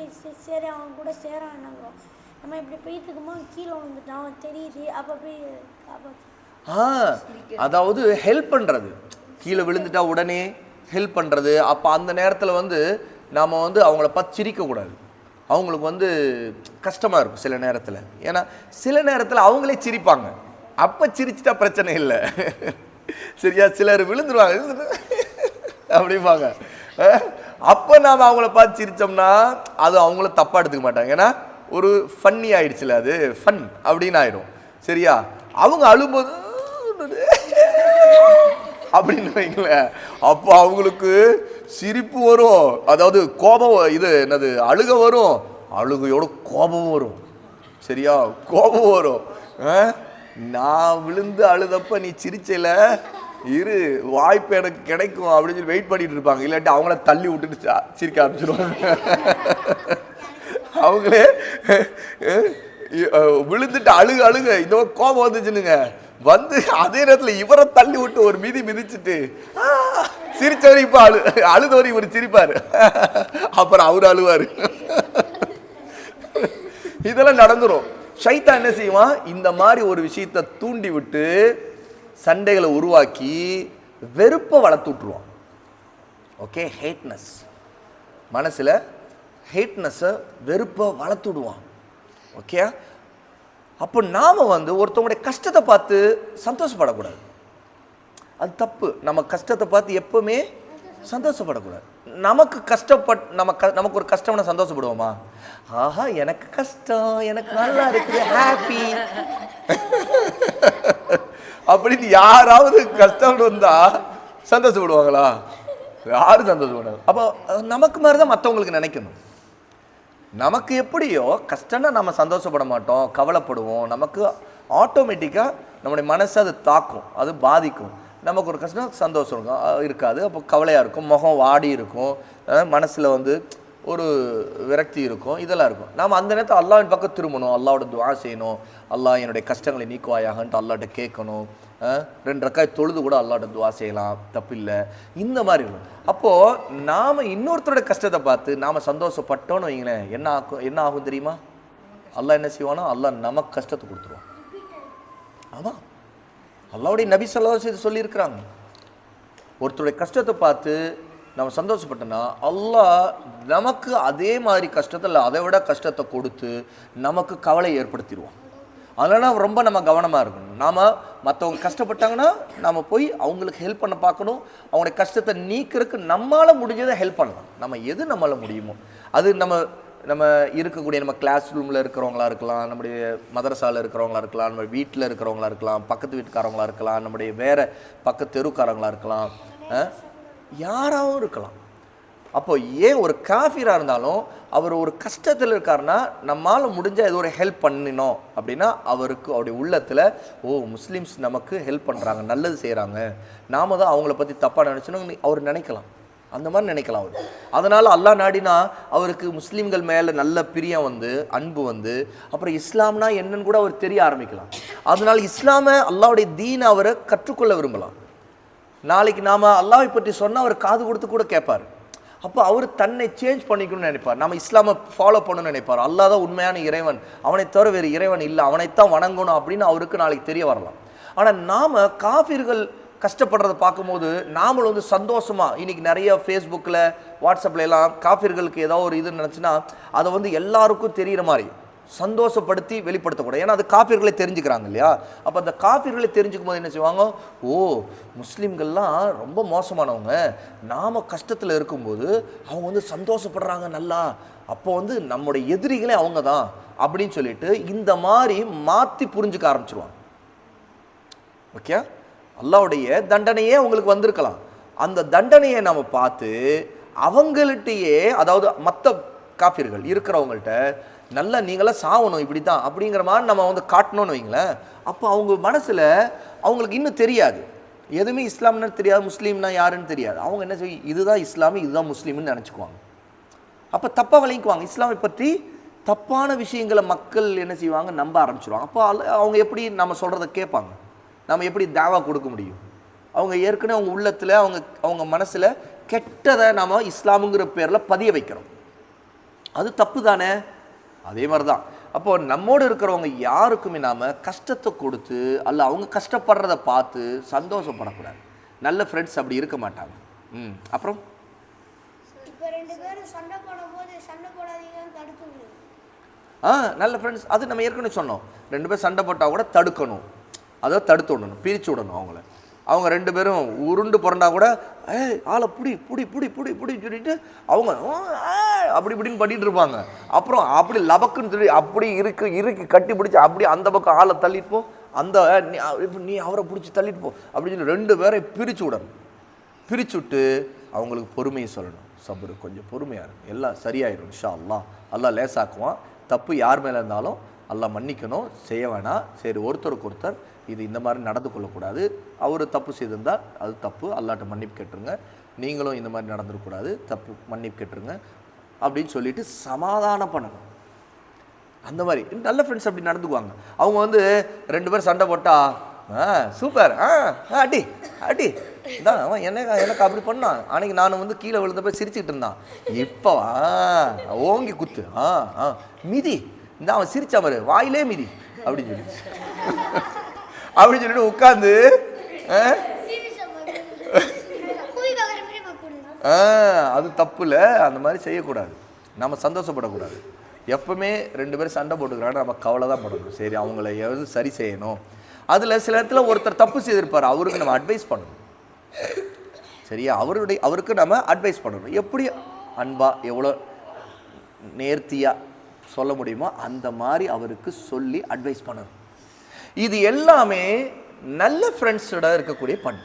சரி அவன் கூட சேரானாங்கிறோம், நம்ம இப்படி போயிட்டு இருக்கும்போது கீழே வந்துட்டான் தெரியுது, அப்போ போய் அதாவது ஹெல்ப் பண்ணுறது, கீழே விழுந்துட்டா உடனே ஹெல்ப் பண்ணுறது. அப்போ அந்த நேரத்தில் வந்து நாம் வந்து அவங்கள பார்த்து சிரிக்கக்கூடாது. அவங்களுக்கு வந்து கஷ்டமாக இருக்கும் சில நேரத்தில். ஏன்னா சில நேரத்தில் அவங்களே சிரிப்பாங்க, அப்போ சிரிச்சிட்டா பிரச்சனை இல்லை. சரியா? சிலர் விழுந்துருவாங்க அப்படிம்பாங்க. அப்போ நாம் அவங்கள பார்த்து சிரித்தோம்னா அது அவங்கள தப்பாக எடுத்துக்க மாட்டாங்க. ஏன்னா ஒரு ஃபன்னி ஆயிடுச்சுல, அது ஃபன் அப்படின்னு ஆயிடும். சரியா? அவங்க அழும்போது அப்படின்னு வைங்களேன், அப்போ அவங்களுக்கு சிரிப்பு வரும், அதாவது கோபம், இது என்னது அழுக வரும், அழுகையோட கோபம் வரும். சரியா? கோபம் வரும். நான் விழுந்து அழுதப்ப நீ சிரிச்சல, இரு வாய்ப்பு எனக்கு கிடைக்கும் அப்படின்னு சொல்லி வெயிட் பண்ணிட்டு இருப்பாங்க. இல்லாட்டி அவங்கள தள்ளி விட்டுட்டு சிரிக்க ஆரம்பிச்சிருவாங்க. அவங்களே விழுந்துட்டு அழுக இந்த கோபம் வந்துச்சுனுங்க, வந்து அதே நேரத்தில் இவரை தள்ளி விட்டு ஒரு மிதிச்சுட்டு சிரிச்சவரை இப்ப அழுதவரை இவர் சிரிப்பாரு, அப்புறம் அவரு அழுவாரு. இதெல்லாம் நடந்துரும். ஷைத்தான் என்ன செய்வான், இந்த மாதிரி ஒரு விஷயத்தை தூண்டி விட்டு சண்டைகளை உருவாக்கி வெறுப்பை வளர்த்து விட்டுருவான். ஓகே, ஹேட்னஸ், மனசில் ஹேட்னஸை வெறுப்பை வளர்த்து விடுவான். ஓகே, அப்போ நாம் வந்து ஒருத்தவங்களுடைய கஷ்டத்தை பார்த்து சந்தோஷப்படக்கூடாது, அது தப்பு. நம்ம கஷ்டத்தை பார்த்து எப்பவுமே சந்தோஷப்படக்கூடாது. நமக்கு நமக்கு ஒரு கஷ்டம்னா சந்தோஷப்படுவோமா? ஆஹா எனக்கு கஷ்டம், எனக்கு நல்லா இருக்குது, ஹாப்பி. அப்படின்னு யாராவது கஷ்டம் வந்தா சந்தோஷப்படுவாங்களா? யாரும் சந்தோஷப்படாது. அப்போ நமக்கு மாதிரி தான் மற்றவங்களுக்கு நினைக்கணும். நமக்கு எப்படியோ கஷ்டம்னா நம்ம சந்தோஷப்பட மாட்டோம், கவலைப்படுவோம். நமக்கு ஆட்டோமேட்டிக்காக நம்முடைய மனசை அது தாக்கும், அது பாதிக்கும். நமக்கு ஒரு கஷ்டம் சந்தோஷம் இருக்காது, அப்போ கவலையாக இருக்கும், முகம் வாடி இருக்கும், மனசில் வந்து ஒரு விரக்தி இருக்கும், இதெல்லாம் இருக்கும். நாம் அந்த நேரத்தில் அல்லாஹ்வின் பக்கம் திரும்பணும், அல்லாஹ்வோட துஆ செய்யணும். அல்லாஹ் என்னுடைய கஷ்டங்களை நீக்குவாயாகன்ட்டு அல்லாஹ்ட்ட கேட்கணும். 2 ரக்காய் தொழுது கூட அல்லாஹ்ட்ட துஆ செய்யலாம், தப்பில்லை. இந்த மாதிரி இருக்கும். அப்போது நாம் இன்னொருத்தரோட கஷ்டத்தை பார்த்து நாம் சந்தோஷப்பட்டோன்னு வைங்களேன், என்ன ஆகும் தெரியுமா? அல்லாஹ் என்ன செய்வானோ அல்லாஹ் நமக்கு கஷ்டத்தை கொடுத்துருவான். ஆமாம், அல்லாஹ்வுடைய நபி ஸல்லல்லாஹு அலைஹி வஸல்லம் சொல்லியிருக்கிறாங்க, ஒருத்தருடைய கஷ்டத்தை பார்த்து நம்ம சந்தோஷப்பட்டோன்னா அல்லாஹ் நமக்கு அதே மாதிரி கஷ்டத்தை இல்லை அதை விட கஷ்டத்தை கொடுத்து நமக்கு கவலை ஏற்படுத்திடுவோம். அதனால் ரொம்ப நம்ம கவனமாக இருக்கணும். நாம் மற்றவங்க கஷ்டப்பட்டாங்கன்னா நாம் போய் அவங்களுக்கு ஹெல்ப் பண்ண பார்க்கணும். அவங்களுடைய கஷ்டத்தை நீக்கிறதுக்கு நம்மளால் முடிஞ்சதை ஹெல்ப் பண்ணலாம். நம்ம எது நம்மளால் முடியுமோ அது நம்ம இருக்கக்கூடிய நம்ம கிளாஸ் ரூமில் இருக்கிறவங்களா இருக்கலாம், நம்முடைய மதரசாவில் இருக்கிறவங்களா இருக்கலாம், நம்ம வீட்டில் இருக்கிறவங்களா இருக்கலாம், பக்கத்து வீட்டுக்காரவங்களா இருக்கலாம், நம்முடைய வேறு பக்கத்து தெருக்காரங்களா இருக்கலாம், யாராகவும் இருக்கலாம். அப்போ ஏன் ஒரு காஃபிராக இருந்தாலும் அவர் ஒரு கஷ்டத்தில் இருக்காருன்னா நம்மளால் முடிஞ்ச ஏதோ ஒரு ஹெல்ப் பண்ணினோம் அப்படின்னா அவருக்கு அவருடைய உள்ளத்தில் முஸ்லீம்ஸ் நமக்கு ஹெல்ப் பண்ணுறாங்க, நல்லது செய்கிறாங்க, நாம தான் அவங்கள பற்றி தப்பாக நினச்சோன்னு அவர் நினைக்கலாம். அந்த மாதிரி நினைக்கலாம் அவர். அதனால் அல்லாஹ் நாடினா அவருக்கு முஸ்லீம்கள் மேலே நல்ல பிரியம் வந்து, அன்பு வந்து, அப்புறம் இஸ்லாம்னா என்னன்னு கூட அவர் தெரிய ஆரம்பிக்கலாம். அதனால் இஸ்லாமை அல்லாஹ்வுடைய தீனை அவரை கற்றுக்கொள்ள விரும்பலாம். நாளைக்கு நாம் அல்லாஹ்வை பற்றி சொன்னால் அவர் காது கொடுத்து கூட கேட்பார். அப்போ அவர் தன்னை சேஞ்ச் பண்ணிக்கணும்னு நினைப்பார், நம்ம இஸ்லாமை ஃபாலோ பண்ணணும்னு நினைப்பார். அல்லாஹ் தான் உண்மையான இறைவன், அவனை தவிர வேறு இறைவன் இல்லை, அவனைத்தான் வணங்கணும் அப்படின்னு அவருக்கு நாளைக்கு தெரிய வரலாம். ஆனால் நாம் காஃபிர்கள் கஷ்டப்படுறதை பார்க்கும்போது நாமளும் வந்து சந்தோஷமாக, இன்றைக்கி நிறைய ஃபேஸ்புக்கில் வாட்ஸ்அப்பில் எல்லாம் காஃபிர்களுக்கு ஏதோ ஒரு இது நினச்சின்னா அதை வந்து எல்லாருக்கும் தெரிகிற மாதிரி சந்தோஷப்படுத்தி வெளிப்படுத்தக்கூடாது. ஏன்னா அது காஃபிர்களை தெரிஞ்சுக்கிறாங்க இல்லையா? அப்போ அந்த காஃபிர்களை தெரிஞ்சுக்கும் போது என்ன செய்வாங்க, முஸ்லீம்கள்லாம் ரொம்ப மோசமானவங்க, நாம் கஷ்டத்தில் இருக்கும்போது அவங்க வந்து சந்தோஷப்படுறாங்க நல்லா, அப்போ வந்து நம்முடைய எதிரிகளே அவங்க தான் அப்படின்னு சொல்லிட்டு இந்த மாதிரி மாற்றி புரிஞ்சுக்க ஆரம்பிச்சிருவாங்க. ஓகே, அல்லாஹ்வுடைய தண்டனையே அவங்களுக்கு வந்திருக்கலாம். அந்த தண்டனையை நம்ம பார்த்து அவங்கள்ட்டையே, அதாவது மற்ற காஃபிர்கள் இருக்கிறவங்கள்ட்ட நல்லா நீங்களாம் சாவணும் இப்படி தான் அப்படிங்கிற மாதிரி நம்ம வந்து காட்டணும்னு வைங்களேன். அப்போ அவங்க மனசில் அவங்களுக்கு இன்னும் தெரியாது, எதுவுமே இஸ்லாம்னு தெரியாது, முஸ்லீம்னா யாருன்னு தெரியாது. அவங்க என்ன செய்ய, இதுதான் இஸ்லாமி இதுதான் முஸ்லீம்னு நினச்சிக்குவாங்க. அப்போ தப்பாக விளங்கிக்குவாங்க. இஸ்லாமை பற்றி தப்பான விஷயங்களை மக்கள் என்ன செய்வாங்க, நம்ப ஆரம்பிச்சிடுவாங்க. அப்போ அவங்க எப்படி நம்ம சொல்கிறத கேட்பாங்க, நம்ம எப்படி தாவா கொடுக்க முடியும்? அவங்க ஏற்கனவே அவங்க உள்ளத்தில் அவங்க மனசில் கெட்டதை நாம் இஸ்லாமுங்கிற பேரில் பதிய வைக்கிறோம். அது தப்பு தானே? அதே மாதிரி தான். அப்போது நம்மோடு இருக்கிறவங்க யாருக்குமே நாம் கஷ்டத்தை கொடுத்து அல்ல அவங்க கஷ்டப்படுறத பார்த்து சந்தோஷப்படக்கூடாது. நல்ல ஃப்ரெண்ட்ஸ் அப்படி இருக்க மாட்டாங்க. அப்புறம் இப்போ 2 பேரும் சண்டை போடும்போது சண்டை போடாதீங்கன்னு தடுக்கணும். நல்ல ஃப்ரெண்ட்ஸ் அது நம்ம ஏற்கனவே சொன்னோம். 2 பேர் சண்டை போட்டால் கூட தடுக்கணும், அதை தடுத்து விடணும், பிரித்து விடணும் அவங்கள. அவங்க 2 பேரும் உருண்டு புரண்டா கூட ஆளை புடி புடி புடி புடி புடின்னு சொல்லிட்டு அவங்க அப்படி இப்படின்னு பண்ணிட்டு இருப்பாங்க. அப்புறம் அப்படி லபக்குன்னு சொல்லி அப்படி இறுக்கி கட்டி பிடிச்சி அப்படி அந்த பக்கம் ஆளை தள்ளிட்டு போ, அந்த நீ அவரை பிடிச்சி தள்ளிட்டு போ அப்படின்னு சொல்லி 2 பேரை பிரித்து விடணும். பிரித்து விட்டு அவங்களுக்கு பொறுமையை சொல்லணும். சபரு, கொஞ்சம் பொறுமையாக இருக்கும், எல்லாம் சரியாயிடும் இன்ஷா அல்லாஹ். அல்லாஹ் லேசாக்குவான். தப்பு யார் மேலே இருந்தாலும் அல்லாஹ் மன்னிக்கணும், செய்ய வேணாம். சரி, ஒருத்தருக்கு ஒருத்தர் இது இந்த மாதிரி நடந்து கொள்ளக்கூடாது, அவர் தப்பு செய்திருந்தால் அது தப்பு, அல்லாஹ்ட்ட மன்னிப்பு கேட்டுருங்க, நீங்களும் இந்த மாதிரி நடந்துடக்கூடாது, தப்பு மன்னிப்பு கேட்டுருங்க அப்படின்னு சொல்லிட்டு சமாதானம் பண்ணணும். அந்த மாதிரி நல்ல ஃப்ரெண்ட்ஸ் அப்படி நடந்துக்குவாங்க. அவங்க வந்து 2 பேர் சண்டை போட்டா சூப்பர் அடி அடி தான் அவன் எனக்கு அப்படி பண்ணான், அன்னைக்கு நான் வந்து கீழே விழுந்தப்ப சிரிச்சுக்கிட்டு இருந்தான், இப்போ ஓங்கி குத்து மிதி இந்த அவன் சிரிச்சா பாரு வாயிலே மிதி அப்படின்னு சொல்லி அப்படின்னு சொல்லிட்டு உட்காந்து அது தப்பு இல்லை. அந்த மாதிரி செய்யக்கூடாது, நம்ம சந்தோஷப்படக்கூடாது. எப்பவுமே 2 பேரும் சண்டை போட்டுக்கிறாங்க, நம்ம கவலை தான் படணும். சரி, அவங்கள எது சரி செய்யணும். அதில் சில இடத்துல ஒருத்தர் தப்பு செய்திருப்பார், அவருக்கு நம்ம அட்வைஸ் பண்ணணும். சரியா, அவருக்கு நம்ம அட்வைஸ் பண்ணணும். எப்படி அன்பா எவ்வளோ நேர்த்தியாக சொல்ல முடியுமோ அந்த மாதிரி அவருக்கு சொல்லி அட்வைஸ் பண்ணணும். இது எல்லாமே நல்ல ஃப்ரெண்ட்ஸோட இருக்கக்கூடிய பண்பு.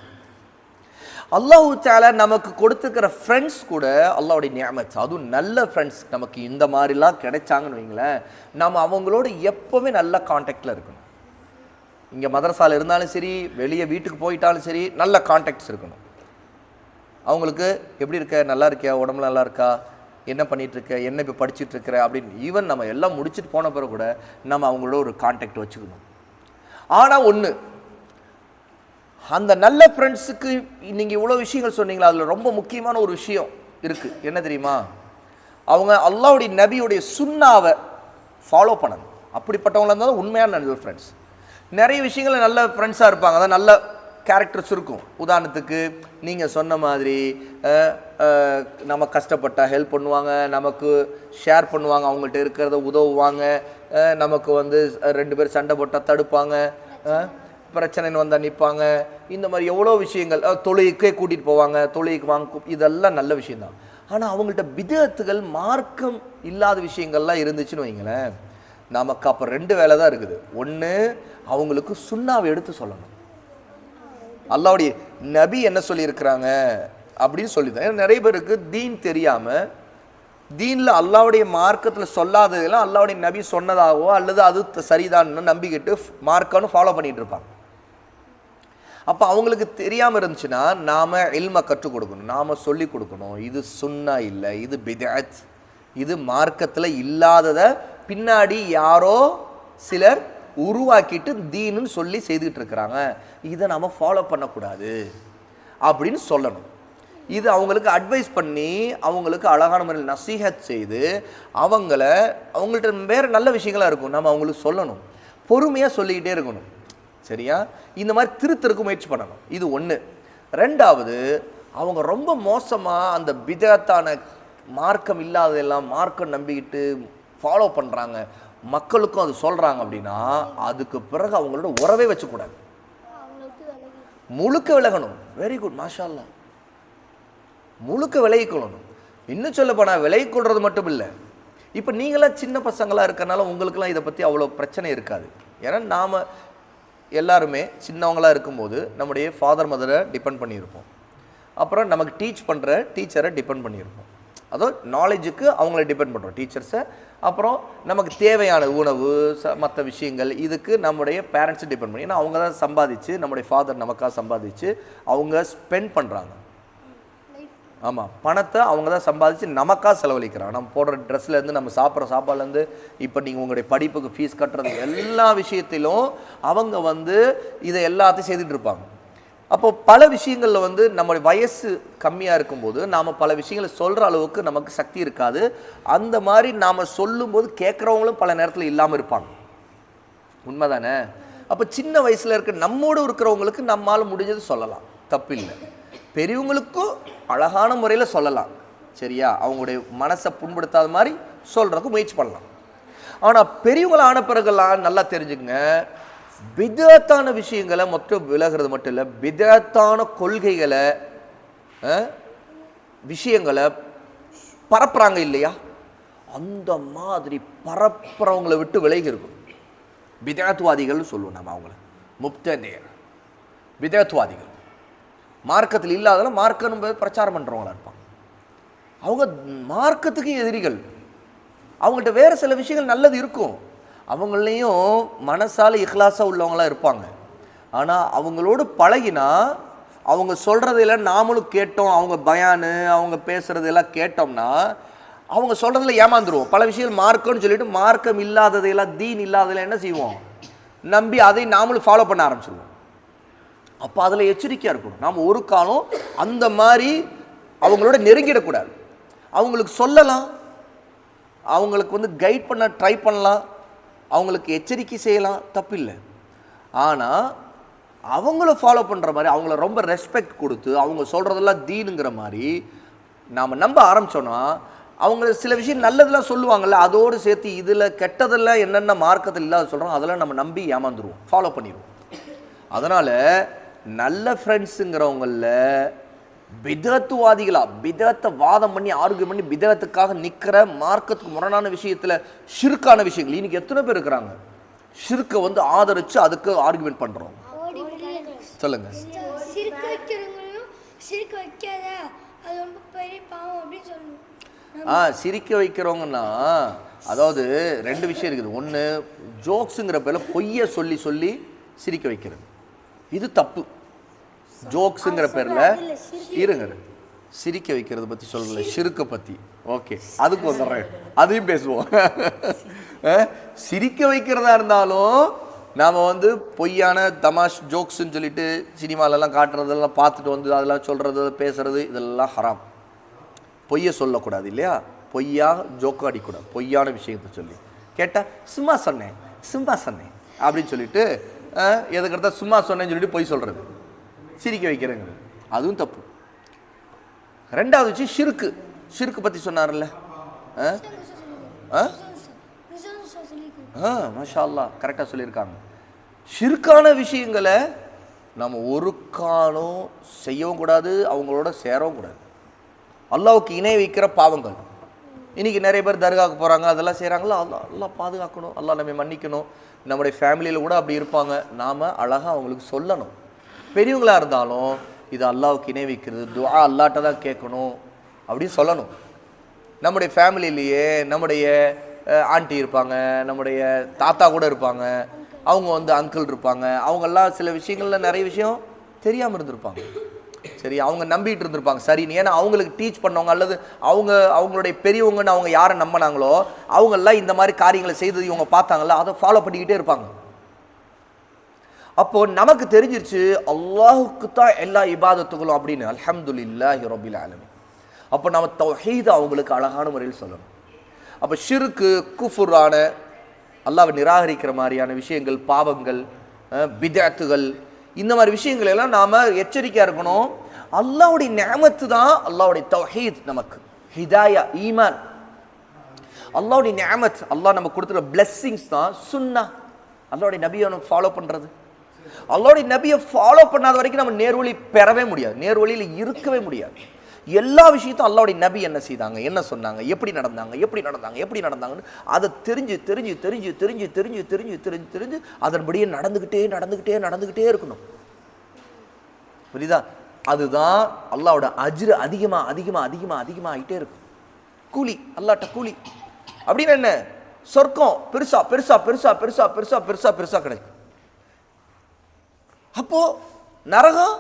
அல்லாஹ் தஆலா நமக்கு கொடுத்துக்கிற ஃப்ரெண்ட்ஸ் கூட அல்லாஹ்வுடைய நிஅமத். அதுவும் நல்ல ஃப்ரெண்ட்ஸ் நமக்கு இந்த மாதிரிலாம் கிடைச்சாங்கன்னு வைங்களேன், நம்ம அவங்களோட எப்போவுமே நல்ல கான்டாக்டில் இருக்கணும். இங்கே மதரசாவில் இருந்தாலும் சரி, வெளியே வீட்டுக்கு போயிட்டாலும் சரி, நல்ல கான்டாக்ட்ஸ் இருக்கணும். அவங்களுக்கு எப்படி இருக்க, நல்லா இருக்கியா, உடம்புல நல்லா இருக்கா, என்ன பண்ணிகிட்ருக்க, என்ன இப்போ படிச்சுட்ருக்கிற அப்படின்னு ஈவன் நம்ம எல்லாம் முடிச்சுட்டு போன பிறகு கூட நம்ம அவங்களோட ஒரு கான்டாக்ட் வச்சுக்கணும். ஆனால் ஒன்று, அந்த நல்ல ஃப்ரெண்ட்ஸுக்கு நீங்கள் இவ்வளோ விஷயங்கள் சொன்னீங்களா, அதில் ரொம்ப முக்கியமான ஒரு விஷயம் இருக்குது. என்ன தெரியுமா? அவங்க அல்லாஹ்வுடைய நபியுடைய சுன்னாவை ஃபாலோ பண்ணணும். அப்படிப்பட்டவங்களா இருந்தாலும் உண்மையான நல்ல ஃப்ரெண்ட்ஸ். நிறைய விஷயங்கள் நல்ல ஃப்ரெண்ட்ஸாக இருப்பாங்க, அதான் நல்ல கேரக்டர்ஸ் இருக்கும். உதாரணத்துக்கு நீங்கள் சொன்ன மாதிரி நம்ம கஷ்டப்பட்டால் ஹெல்ப் பண்ணுவாங்க, நமக்கு ஷேர் பண்ணுவாங்க, அவங்கள்ட்ட இருக்கிறத உதவுவாங்க, நமக்கு வந்து 2 பேர் சண்டை போட்டால் தடுப்பாங்க, பிரச்சனைன்னு வந்தால் நிற்பாங்க. இந்த மாதிரி எவ்வளோ விஷயங்கள், தொழுகைக்கே கூட்டிகிட்டு போவாங்க, தொழுகைக்கு வாங்க, இதெல்லாம் நல்ல விஷயந்தான். ஆனால் அவங்கள்ட்ட பிதஅத்துகள், மார்க்கம் இல்லாத விஷயங்கள்லாம் இருந்துச்சுன்னு வைங்களேன், நமக்கு அப்போ 2 வேலை தான் இருக்குது. ஒன்று, அவங்களுக்கு சுன்னாவை எடுத்து சொல்லணும். அல்லாஹ்வுடைய நபி என்ன சொல்லியிருக்கிறாங்க அப்படின்னு சொல்லிதான். நிறைய பேருக்கு தீன் தெரியாமல், தீனில் அல்லாஹ்வுடைய மார்க்கத்தில் சொல்லாததெல்லாம் அல்லாஹ்வுடைய நபி சொன்னதாகவோ அல்லது அது சரிதான்னு நம்பிக்கிட்டு மார்க்கம்னு ஃபாலோ பண்ணிகிட்டு இருப்பாங்க. அப்போ அவங்களுக்கு தெரியாமல் இருந்துச்சுன்னா நாம் இல்மை கற்றுக் கொடுக்கணும், நாம் சொல்லி கொடுக்கணும். இது சுன்னா இல்லை, இது பிதஅத், இது மார்க்கத்தில் இல்லாததை பின்னாடி யாரோ சிலர் உருவாக்கிட்டு தீனுன்னு சொல்லி செய்துக்கிட்டு இருக்கிறாங்க, இதை நம்ம ஃபாலோ பண்ணக்கூடாது அப்படின்னு சொல்லணும். இது அவங்களுக்கு அட்வைஸ் பண்ணி, அவங்களுக்கு அழகான முறையில் நசீஹத் செய்து, அவங்கள்ட்ட வேறு நல்ல விஷயங்களாக இருக்கும், நம்ம அவங்களுக்கு சொல்லணும். பொறுமையாக சொல்லிக்கிட்டே இருக்கணும். சரியா? இந்த மாதிரி திருத்தருக்கு முயற்சி பண்ணணும். இது ஒன்று. 2வது, அவங்க ரொம்ப மோசமாக அந்த பிதஅத்தான மார்க்கம் இல்லாததெல்லாம் மார்க்கம் நம்பிக்கிட்டு ஃபாலோ பண்ணுறாங்க, மக்களுக்கும் அது சொல்கிறாங்க அப்படின்னா, அதுக்கு பிறகு அவங்களோட உறவே வச்சுக்கூடாது, முழுக்க விலகணும். வெரி குட், மாஷா அல்லாஹ், முழுக்க விலகிக்கொள்ளணும். இன்னும் சொல்ல போனால் விலகிக்கொள்வது மட்டும் இல்லை, இப்போ நீங்களாம் சின்ன பசங்களாக இருக்கனால உங்களுக்கெல்லாம் இதை பற்றி அவ்வளோ பிரச்சனை இருக்காது. ஏன்னா நாம் எல்லாருமே சின்னவங்களாக இருக்கும்போது நம்முடைய ஃபாதர் மதரை டிபெண்ட் பண்ணியிருப்போம், அப்புறம் நமக்கு டீச் பண்ணுற டீச்சரை டிபெண்ட் பண்ணியிருப்போம், அதோ நாலேஜுக்கு அவங்கள டிபெண்ட் பண்ணுறோம் டீச்சர்ஸை. அப்புறம் நமக்கு தேவையான உணவு, மற்ற விஷயங்கள், இதுக்கு நம்முடைய பேரண்ட்ஸை டிபெண்ட் பண்ணி, ஏன்னா அவங்க தான் சம்பாதிச்சு, நம்முடைய ஃபாதர் நமக்காக சம்பாதிச்சு அவங்க ஸ்பெண்ட் பண்ணுறாங்க. ஆமாம், பணத்தை அவங்க தான் சம்பாதிச்சு நமக்காக செலவழிக்கிறாங்க. நம்ம போடுற ட்ரெஸ்லேருந்து, நம்ம சாப்பிட்ற சாப்பாடுலேருந்து, இப்போ நீங்கள் உங்களுடைய படிப்புக்கு ஃபீஸ் கட்டுறது, எல்லா விஷயத்திலும் அவங்க வந்து இதை எல்லாத்தையும் செய்துட்டு இருப்பாங்க. அப்போ பல விஷயங்களில் நம்மளுடைய வயசு கம்மியாக இருக்கும்போது நாம் பல விஷயங்களை சொல்கிற அளவுக்கு நமக்கு சக்தி இருக்காது. அந்த மாதிரி நாம் சொல்லும்போது கேட்குறவங்களும் பல நேரத்தில் இல்லாமல் இருப்பாங்க. உண்மை தானே? அப்போ சின்ன வயசில் இருக்க நம்மோடு இருக்கிறவங்களுக்கு நம்மால் முடிஞ்சது சொல்லலாம், தப்பில்லை. பெரியவங்களுக்கும் அழகான முறையில் சொல்லலாம், சரியா? அவங்களுடைய மனசை புண்படுத்தாத மாதிரி சொல்கிறதுக்கு முயற்சி பண்ணலாம். ஆனால் பெரியவங்களை ஆன பிறகுலாம் நல்லா தெரிஞ்சுக்கங்க, பிதஅத்தான விஷயங்களை மொத்தம் விலகிறது மட்டும் இல்லை, பிதஅத்தான கொள்கைகளை, விஷயங்களை பரப்புறாங்க இல்லையா, அந்த மாதிரி பரப்புறவங்களை விட்டு விலகி இருக்கும். பிதஅத்வாதிகள் சொல்லுவோம் நம்ம அவங்கள, முப்ததீர், பிதஅத்வாதிகள். மார்க்கத்தில் இல்லாதெல்லாம் மார்க்கம் பிரச்சாரம் பண்ணுறவங்களா இருப்பாங்க. அவங்க மார்க்கத்துக்கு எதிரிகள். அவங்கள்ட்ட வேறு சில விஷயங்கள் நல்லது இருக்கும், அவங்களையும் மனசால இஹ்லாஸாக உள்ளவங்களாக இருப்பாங்க. ஆனால் அவங்களோடு பழகினா, அவங்க சொல்கிறதெல்லாம் நாமளும் கேட்டோம், அவங்க பயானு, அவங்க பேசுகிறதெல்லாம் கேட்டோம்னா அவங்க சொல்கிறதில் ஏமாந்துருவோம். பல விஷயங்கள் மார்க்கம்னு சொல்லிட்டு மார்க்கம் இல்லாததையெல்லாம், தீன் இல்லாததெல்லாம் என்ன செய்வோம், நம்பி அதை நாமளும் ஃபாலோ பண்ண ஆரம்பிச்சிடுவோம். அப்போ அதில் எச்சரிக்கையாக இருக்கணும். நாம் ஒரு காலம் அந்த மாதிரி அவங்களோட நெருங்கிடக்கூடாது. அவங்களுக்கு சொல்லலாம், அவங்களுக்கு கைட் பண்ண ட்ரை பண்ணலாம், அவங்களுக்கு எச்சரிக்கை செய்யலாம், தப்பில்லை. ஆனால் அவங்கள ஃபாலோ பண்ணுற மாதிரி, அவங்கள ரொம்ப ரெஸ்பெக்ட் கொடுத்து அவங்க சொல்கிறதெல்லாம் தீனுங்கிற மாதிரி நாம் நம்ப ஆரம்பித்தோன்னா, அவங்க சில விஷயம் நல்லதெல்லாம் சொல்லுவாங்கள்ல, அதோடு சேர்த்து இதில் கெட்டதெல்லாம் என்னென்ன மார்க்கத்தில் இல்லாத சொல்கிறோம் அதெல்லாம் நம்ம நம்பி ஏமாந்துருவோம், ஃபாலோ பண்ணிடுவோம். அதனால் நல்ல ஃப்ரெண்ட்ஸுங்கிறவங்களில் பிதஅத்துவாதிகளா, பிதஅத்தை வாதம் பண்ணி ஆர்கியூ பண்ணி பிதஅத்துக்காக நிற்கிற, மார்க்கத்துக்கு முரணான விஷயத்தில் ஷிர்கான விஷயங்கள், இன்னைக்கு எத்தனை பேர் இருக்கிறாங்க ஷிர்க்கை ஆதரித்து அதுக்கு ஆர்குமெண்ட் பண்ணுறோம். சொல்லுங்க. சிரிக்க வைக்கிறவங்களையும் சிரிக்க வைக்காத, அது ரொம்ப பெரிய பாவம் அப்படின்னு சொல்லணும். சிரிக்க வைக்கிறவங்கன்னா அதாவது ரெண்டு விஷயம் இருக்குது. ஒன்று, ஜோக்ஸுங்கிற பேரில் பொய்யை சொல்லி சொல்லி சிரிக்க வைக்கிறது, இது தப்பு. ஜோக்ஸுங்கிற பேரில் இருங்க, சிரிக்க வைக்கிறத பற்றி சொல்லல, ஷிர்க்கை பற்றி. ஓகே, அதுக்கு வந்துடுறேன், அதையும் பேசுவோம். சிரிக்க வைக்கிறதா இருந்தாலும் நாம் வந்து பொய்யான தமாஷ் ஜோக்ஸ்ன்னு சொல்லிட்டு சினிமாலெல்லாம் காட்டுறதெல்லாம் பார்த்துட்டு வந்து அதெல்லாம் சொல்கிறது பேசுறது இதெல்லாம் ஹராம். பொய்யை சொல்லக்கூடாது இல்லையா? பொய்யா ஜோக்கு அடிக்கூடாது. பொய்யான விஷயத்தை சொல்லி கேட்டால் சும்மா சொன்னேன் அப்படின்னு சொல்லிட்டு எதுக்கடுத்தா சும்மா சொன்னேன்னு சொல்லிட்டு பொய் சொல்கிறது, சிரிக்க வைக்கிறேங்கிறது, அதுவும் தப்பு. ரெண்டாவது விஷயம் ஷிர்க்கு பற்றி சொன்னார்ல. மாஷா அல்லாஹ், கரெக்டாக சொல்லியிருக்காங்க. ஷிர்கான விஷயங்களை நம்ம ஒரு காலம் செய்யவும் கூடாது, அவங்களோட சேரவும் கூடாது. அல்லாவுக்கு இணை வைக்கிற பாவங்கள். இன்றைக்கி நிறைய பேர் தர்காவுக்கு போகிறாங்க, அதெல்லாம் செய்கிறாங்களா, அல்லாஹ் பாதுகாக்கணும், அல்லாஹ் நம்ம மன்னிக்கணும். நம்முடைய ஃபேமிலியில் கூட அப்படி இருப்பாங்க, நாம் அழகாக அவங்களுக்கு சொல்லணும். பெரியவங்களாக இருந்தாலும் இது அல்லாவுக்கு இணை வைக்கிறது, துஆ அல்லாட்ட தான் கேட்கணும் அப்படின்னு சொல்லணும். நம்முடைய ஃபேமிலியிலேயே நம்முடைய ஆண்டி இருப்பாங்க, நம்முடைய தாத்தா கூட இருப்பாங்க, அவங்க வந்து அங்கிள் இருப்பாங்க, அவங்கெல்லாம் சில விஷயங்களில் நிறைய விஷயம் தெரியாமல் இருந்திருப்பாங்க. சரி, அவங்க நம்பிட்டு இருந்திருப்பாங்க சரின்னு. ஏன்னா அவங்களுக்கு டீச் பண்ணவங்க அல்லது அவங்களுடைய பெரியவங்கன்னு அவங்க யாரை நம்பினாங்களோ அவங்கெல்லாம் இந்த மாதிரி காரியங்களை செய்தது இவங்க பார்த்தாங்கல்ல, அதை ஃபாலோ பண்ணிக்கிட்டே இருப்பாங்க. அப்போ நமக்கு தெரிஞ்சிருச்சு அல்லாஹுக்கு தான் எல்லா இபாதத்துகளும் அப்படின்னு. அல்ஹம்துலில்லாஹி ரப்பில் ஆலமீன். அப்போ நம்ம தௌஹீத் அவங்களுக்கு அழகான முறையில் சொல்லணும். அப்போ ஷிர்க்கு, குஃபுரான அல்லாஹ்வை நிராகரிக்கிற மாதிரியான விஷயங்கள், பாவங்கள், பித்அத்துகள், இந்த மாதிரி விஷயங்கள் எல்லாம் நாம் எச்சரிக்கையாக இருக்கணும். அல்லாஹ்வுடைய நிஅமத்து தான் அல்லாஹ்வுடைய தௌஹீத், நமக்கு ஹிதாயா, ஈமான். அல்லாஹ்வுடைய நிஅமத், அல்லாஹ் நமக்கு கொடுத்துருக்க பிளெஸ்ஸிங்ஸ் தான் சுன்னா. அல்லாஹ்வுடைய நபியை நம்ம ஃபாலோ பண்ணுறது. அல்லாஹ்வுடைய நபியை ஃபாலோ பண்ணாத வரைக்கும் நம்ம நேர்வழி பெறவே முடியாது, நேர்வழியில் இருக்கவே முடியாது. எல்லா விஷயத்தையும் அல்லாஹ்வுடைய நபி என்ன செய்தாங்க, என்ன சொன்னாங்க, எப்படி நடந்தாங்கன்னு அதை தெரிஞ்சு அதன்படியே நடந்துக்கிட்டே இருக்கணும். புரியுதா? அதுதான் அல்லாஹ்வோட அஜ்ர் அதிகமாக ஆகிட்டே இருக்கும். கூலி, அல்லாஹ்ட்ட கூலி அப்படின்னு என்ன, சொர்க்கம் பெருசா கிடைக்கும். அப்போ நரகம்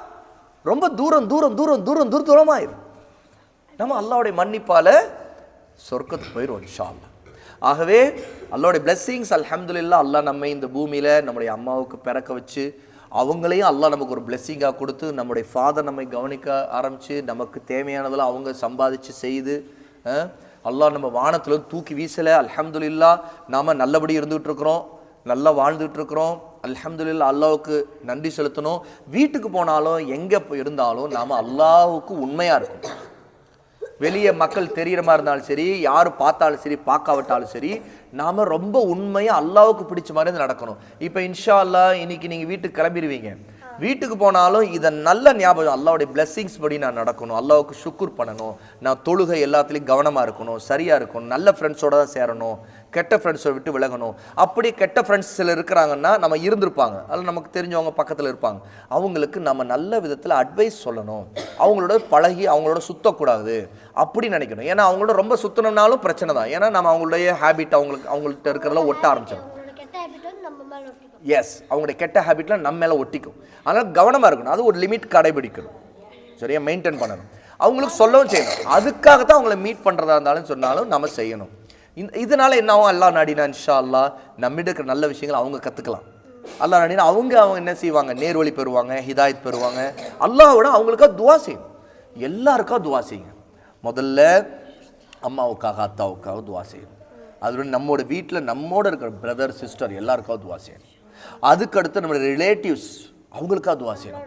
ரொம்ப தூரமாயிரும். நம்ம அல்லாஹ்வுடைய மன்னிப்பால சொர்க்கத்துக்கு போயிடுவோம் இன்ஷா அல்லாஹ். ஆகவே அல்லாஹ்வுடைய பிளெஸ்ஸிங்ஸ், அல்ஹம்துலில்லாஹ், அல்லாஹ் நம்ம இந்த பூமியில் நம்முடைய அம்மாவுக்கு பிறக்க வச்சு அவங்களையும் அல்லாஹ் நமக்கு ஒரு பிளெஸ்ஸிங்காக கொடுத்து நம்முடைய ஃபாதர் நம்மை கவனிக்க ஆரம்பித்து நமக்கு தேவையானதெல்லாம் அவங்க சம்பாதிச்சு செய்து அல்லாஹ் நம்ம வானத்தில் தூக்கி வீசலை. அல்ஹம்துலில்லாஹ், நாம் நல்லபடி இருந்துகிட்டு இருக்கிறோம், நல்லா வாழ்ந்துட்டு இருக்கிறோம். அல்ஹம்துலில்லாஹ், அல்லாஹ்வுக்கு நன்றி செலுத்தணும். வீட்டுக்கு போனாலும் எங்கே இருந்தாலும் நாம் அல்லாஹ்வுக்கு உண்மையாக இருக்கணும். வெளியே மக்கள் தெரிகிற மாதிரி இருந்தாலும் சரி, யார் பார்த்தாலும் சரி, பார்க்காவிட்டாலும் சரி, நாம் ரொம்ப உண்மையாக அல்லாஹ்வுக்கு பிடிச்ச மாதிரி நடக்கணும். இப்போ இன்ஷா அல்லாஹ் இன்னைக்கு நீங்கள் வீட்டுக்கு கிளம்பிடுவீங்க, வீட்டுக்கு போனாலும் இதை நல்ல ஞாபகம், அல்லாஹ்வுடைய பிளெஸ்ஸிங்ஸ் படி நான் நடக்கணும், அல்லாஹ்வுக்கு ஷுக்குர் பண்ணணும், நான் தொழுகை எல்லாத்துலேயும் கவனமாக இருக்கணும், சரியாக இருக்கணும், நல்ல ஃப்ரெண்ட்ஸோடு தான் சேரணும், கெட்ட ஃப்ரெண்ட்ஸை விட்டு விலகணும். அப்படி கெட்ட ஃப்ரெண்ட்ஸ் சில இருக்கிறாங்கன்னா நம்ம இருந்திருப்பாங்க, அதில் நமக்கு தெரிஞ்சவங்க பக்கத்தில் இருப்பாங்க, அவங்களுக்கு நம்ம நல்ல விதத்தில் அட்வைஸ் சொல்லணும், அவங்களோட பழகி அவங்களோட சுற்றக்கூடாது அப்படி நினைக்கணும். ஏன்னா அவங்களோட ரொம்ப சுற்றணும்னாலும் பிரச்சனை தான். ஏன்னா நம்ம அவங்களுடைய ஹேபிட் அவங்கள்ட்ட இருக்கிறதெல்லாம் ஒட்ட ஆரம்பிச்சிடும். எஸ், அவங்களுடைய கெட்ட ஹேபிட்லாம் நம்ம மேலே ஒட்டிக்கும். அதனால் கவனமாக இருக்கணும், அது ஒரு லிமிட் கடைபிடிக்கணும், சரியா மெயின்டைன் பண்ணணும், அவங்களுக்கு சொல்லவும் செய்யணும். அதுக்காகத்தான் அவங்கள மீட் பண்ணுறதா இருந்தாலும் சொன்னாலும் நம்ம செய்யணும். இதனால என்ன ஆகும், அல்லாஹ் நாடினா இன்ஷா அல்லாஹ் நம்மிட இருக்கிற நல்ல விஷயங்கள் அவங்க கற்றுக்கலாம். அல்லாஹ் நாடினா அவங்க என்ன செய்வாங்க, நேர்வழி பெறுவாங்க, ஹிதாயத் பெறுவாங்க. அல்லாஹ்வோட அவங்களுக்காக துவா செய்யணும், எல்லாருக்காக துவா செய்யுங்க. முதல்ல அம்மாவுக்காக, அத்தாவுக்காக துவா செய்யணும். அது நம்மோட வீட்டில் நம்மோட இருக்கிற பிரதர் சிஸ்டர் எல்லாருக்காக துவா செய்யணும். அதுக்கடுத்து நம்மளுடைய ரிலேட்டிவ்ஸ் அவங்களுக்காக துவா செய்யணும்.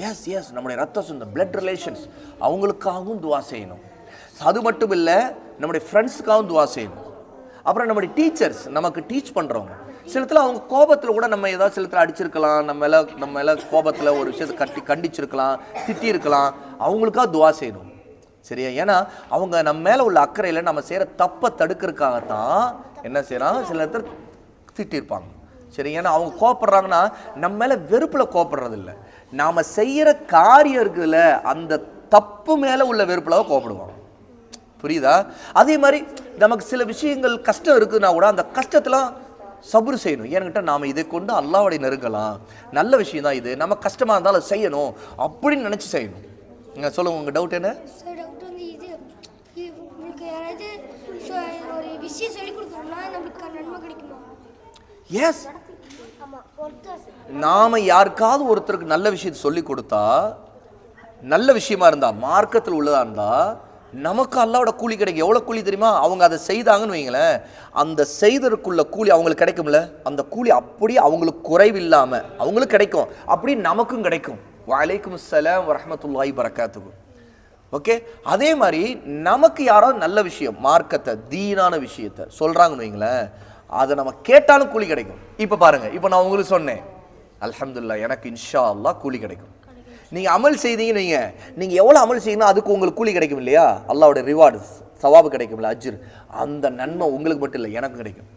எஸ், நம்முடைய ரத்த சொந்தம், பிளட் ரிலேஷன்ஸ் அவங்களுக்காகவும் துவா செய்யணும். அது மட்டும் இல்லை, நம்முடைய ஃப்ரெண்ட்ஸுக்காகவும் துவா செய்யணும். அப்புறம் நம்முடைய டீச்சர்ஸ், நமக்கு டீச் பண்ணுறவங்க, சில இடத்துல அவங்க கோபத்தில் கூட நம்ம ஏதாவது சில இடத்துல அடிச்சிருக்கலாம், நம்ம மேலே கோபத்தில் ஒரு விஷயத்தை கண்டிச்சிருக்கலாம், திட்டிருக்கலாம், அவங்களுக்காக துவா செய்யணும், சரியா? ஏன்னா அவங்க நம்ம மேலே உள்ள அக்கறையில் நம்ம செய்கிற தப்பை தடுக்கிறதுக்காகத்தான் என்ன செய்யலாம், சில இடத்துல திட்டிருப்பாங்க, சரி, ஏன்னா அவங்க கோபப்படுறாங்கன்னா நம்ம மேல வெறுப்புல கோபப்படுறது இல்லை, நாம செய்யற காரியம் இருக்குல்ல அந்த தப்பு மேல உள்ள வெறுப்புல தான் கோபப்படுவாங்க. புரியுதா? அதே மாதிரி நமக்கு சில விஷயங்கள் கஷ்டம் இருக்குன்னா கூட அந்த கஷ்டத்தெல்லாம் சபுர் செய்யணும். ஏன்கிட்ட நாம இதை கொண்டு அல்லாஹ்வை நெருங்கலாம், நல்ல விஷயம் தான் இது, நம்ம கஷ்டமா இருந்தாலும் செய்யணும் அப்படின்னு நினைச்சு செய்யணும். சொல்லுங்க, உங்க டவுட் என்ன? சார் டவுட் வந்து இது உங்களுக்கு யாராவது ஒரு விஷயம் சொல்லி கொடுக்கணும்னா நம்மளுக்கு நன்மை கிடைக்குமா? எஸ். நாம யாருக்காவது ஒருத்தருக்கு நல்ல விஷயத்தை சொல்லி கொடுத்தா, நல்ல விஷயமா இருந்தா, மார்க்கத்தில் உள்ளதா இருந்தா, நமக்கு அல்லாஹ்வோட கூலி கிடைக்கும். எவ்வளவு கூலி தெரியுமா? அவங்க அதை செய்தாங்கன்னு வைங்களேன், அந்த செய்தற்குள்ள கூலி அவங்களுக்கு கிடைக்கும்ல, அந்த கூலி அப்படியே அவங்களுக்கு குறைவில்லாம அவங்களுக்கு கிடைக்கும், அப்படி நமக்கும் கிடைக்கும். வலைக்கும் அஸ்ஸலாம் வரஹ்மத்துல்லாஹி பரக்காத்துஹு. ஓகே, அதே மாதிரி நமக்கு யாராவது நல்ல விஷயம், மார்க்கத்தை தீனான விஷயத்தை சொல்றாங்கன்னு வைங்களேன், அதை நம்ம கேட்டாலும் கூலி கிடைக்கும். இப்போ பாருங்க, இப்போ நான் உங்களுக்கு சொன்னேன் அல்ஹம்துலில்லாஹ் எனக்கு இன்ஷா அல்லாஹ் கூலி கிடைக்கும். நீங்க அமல் செய்தீங்கன்னு வைங்க, நீங்க எவ்வளவு அமல் செய்யணும் அதுக்கு உங்களுக்கு கூலி கிடைக்கும் இல்லையா? அல்லாஹ்வோட ரிவார்டு சவாபு கிடைக்கும்ல, அஜ்ர், அந்த நன்மை உங்களுக்கு மட்டும் இல்லை எனக்கும் கிடைக்கும்.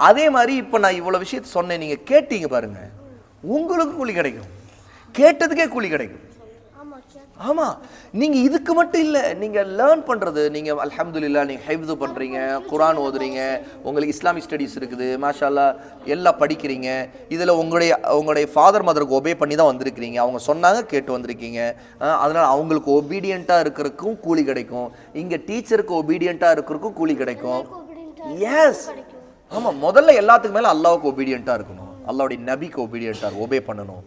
அதே மாதிரி இப்போ நான் இவ்வளவு விஷயத்தை சொன்னேன், நீங்க கேட்டீங்க பாருங்க, உங்களுக்கு கூலி கிடைக்கும், கேட்டதுக்கே கூலி கிடைக்கும். ஆமா, நீங்க இதுக்கு மட்டும் இல்ல, நீங்க லேர்ன் பண்றது, நீங்க அல்ஹம்துலில்லாஹ் நீங்க ஹிஃப்து பண்றீங்க, குர்ஆன் ஓதுறீங்க, உங்களுக்கு இஸ்லாமிக் ஸ்டடீஸ் இருக்குது, மாஷா அல்லாஹ் எல்லாம் படிக்கிறீங்க, இதுல உங்களுடைய ஃபாதர் மதருக்கு ஒபே பண்ணி தான் வந்திருக்கிறீங்க, அவங்க சொன்னாங்க கேட்டு வந்திருக்கீங்க, அதனால அவங்களுக்கு ஒபீடியண்டா இருக்கிறதுக்கும் கூலி கிடைக்கும், இங்க டீச்சருக்கு ஒபீடியண்டா இருக்கிறதுக்கும் கூலி கிடைக்கும். எஸ், ஆமா, முதல்ல எல்லாத்துக்கு மேல அல்லாஹ்வுக்கு ஒபீடியண்டா இருக்கணும், அல்லாஹ்வுடைய நபிக்கு ஒபீடியண்டா ஒபே பண்ணணும்.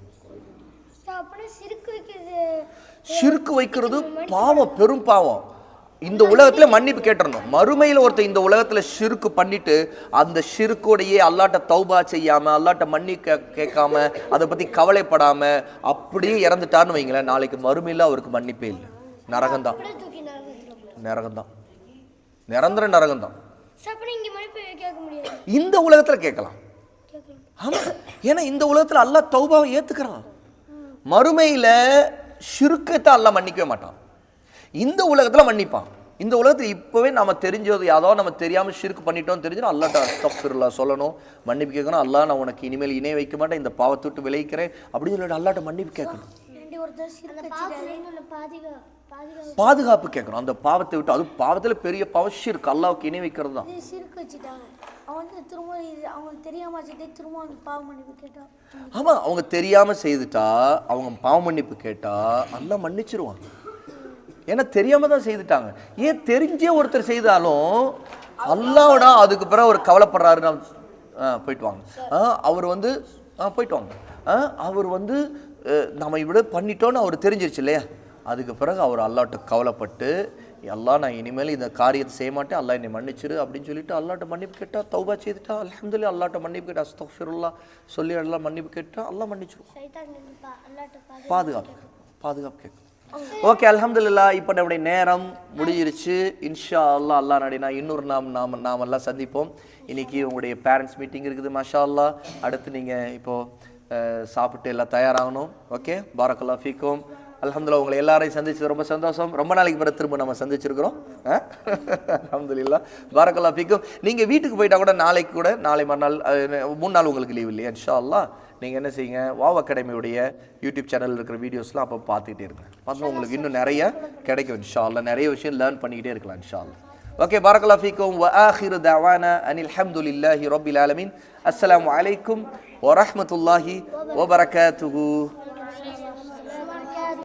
ஷிர்க் வைக்கிறது பாவம், பெரும் பாவம். இந்த உலகத்துல மன்னிப்பு கேட்டுறணும், மறுமையில் ஒருத்தர் இந்த உலகத்துல ஷிர்க் பண்ணிட்டு அந்த ஷிர்க்கோடையே அல்லாட்ட தௌபா செய்யாம, அல்லாட்ட மன்னிப்பு கேட்காம, அதை பத்தி கவலைப்படாம அப்படியே இறந்துட்டான்னு வைங்களேன், நாளைக்கு மறுமையில அவருக்கு மன்னிப்பே இல்லை, நரகம்தான், நரகம்தான், நிரந்தர நரகம்தான். இந்த உலகத்துல கேட்கலாம். ஆமா, ஏன்னா இந்த உலகத்துல அல்லாஹ் தௌபாவை ஏத்துக்கிறான், மறுமையில ஷிர்க்கத்தை அல்லாஹ் மன்னிக்கவே மாட்டான், இந்த உலகத்துல மன்னிப்பான். இந்த உலகத்துல இப்பவே நம்ம தெரிஞ்சது யாதோ நம்ம தெரியாம ஷிர்க் பண்ணிட்டோம் தெரிஞ்சா அல்லாஹ்ட்ட அஸ்தக்ஃபிருல்லாஹ் சொல்லணும், மன்னிப்பு கேட்கணும். அல்லாஹ் நான் உனக்கு இனிமேல் இணை வைக்க மாட்டேன், இந்த பாவத்தை விட்டு விலகிக்கிறேன் அப்படின்னு சொல்லிட்டு அல்லாஹ்ட்ட மன்னிப்பு கேட்கணும், பாதுகாப்பு கேட்கணும் அந்த பாவத்தை விட்டு. அது பாவத்துல பெரிய பாவம் ஷிர்க், அல்லாஹ்வுக்கு இணை வைக்கிறது தான். ஆமா, அவங்க தெரியாம செய்துட்டா, அவங்க பாவ மன்னிப்பு கேட்டா அல்லாஹ் மன்னிச்சிருவான், ஏன்னா தெரியாம தான் செய்துட்டாங்க. ஏன் தெரிஞ்சே ஒருத்தர் செய்தாலும் அல்லாஹ்வோட அதுக்கு பிறகு அவர் கவலைப்படுறாரு, போயிட்டு வாங்க, அவர் வந்து போயிட்டு வாங்க, அவர் வந்து நம்ம இப்படி பண்ணிட்டோன்னு அவர் தெரிஞ்சிருச்சு இல்லையா, அதுக்கு பிறகு அவர் அல்லாஹ்ட்ட கவலைப்பட்டு, அல்லாஹ் நான் இனிமேல் இந்த காரியத்தை செய்ய மாட்டேன், அல்லாஹ் என்னை மன்னிச்சிரு அப்படின்னு சொல்லிட்டு அல்லாஹ்ட்ட மன்னிப்பு கேட்டா, தௌபா செய்துட்டா, அல்ஹம்துலில்லாஹ் அல்லாஹ்ட்ட மன்னிப்பு கேட்டா, அஸ்தக்ஃபிருல்லாஹ் சொல்லி எல்லாம் மன்னிப்பு கேட்டா அல்லாஹ் மன்னிச்சிருவான். பாதுகாப்பு, பாதுகாப்பு கேட்கும். ஓகே, அல்ஹம்துலில்லாஹ் இப்போ நம்முடைய நேரம் முடிஞ்சிருச்சு. இன்ஷா அல்லாஹ் அல்லாஹ் நடினா இன்னொரு நாம் எல்லாம் சந்திப்போம். இன்னைக்கு உங்களுடைய பேரண்ட்ஸ் மீட்டிங் இருக்குது, மாஷா அல்லாஹ். அடுத்து நீங்க இப்போ சாப்பிட்டு எல்லாம் தயாராகணும். ஓகே, பாரக்கல்லாஹ் ஃபீக்கும். அல்ஹம்துலில்லாஹ் உங்களை எல்லாரையும் சந்திச்சு ரொம்ப சந்தோஷம். ரொம்ப நாளைக்கு பிறகு திரும்ப நம்ம சந்திச்சிருக்கிறோம். அல்ஹம்துலில்லாஹ், பாரக்கல்லாஹ் ஃபீக்கும். நீங்கள் வீட்டுக்கு போயிட்டா கூட நாளைக்கு கூட, நாளை மறுநாள் 3 நாள் உங்களுக்கு லீவ் இல்லையா? இன்ஷா அல்லாஹ் நீங்கள் என்ன செய்யுங்க, வாவ் அகாடமியுடைய யூடியூப் சேனலில் இருக்கிற வீடியோஸ்லாம் அப்போ பார்த்துக்கிட்டே இருங்க. பார்த்தா உங்களுக்கு இன்னும் நிறைய கிடைக்கும் இன்ஷா அல்லாஹ், நிறைய விஷயம் லேர்ன் பண்ணிக்கிட்டே இருக்கலாம் இன்ஷா அல்லாஹ். ஓகே, பாரக்கல்லாஹ் ஃபீக்கும். வ ஆகிரு தஅவானா அனில் ஹம்துலில்லாஹி ரப்பில் ஆலமீன். அஸ்ஸலாமு அலைக்கும் வரஹ்மத்துல்லாஹி வபரகாத்துஹு.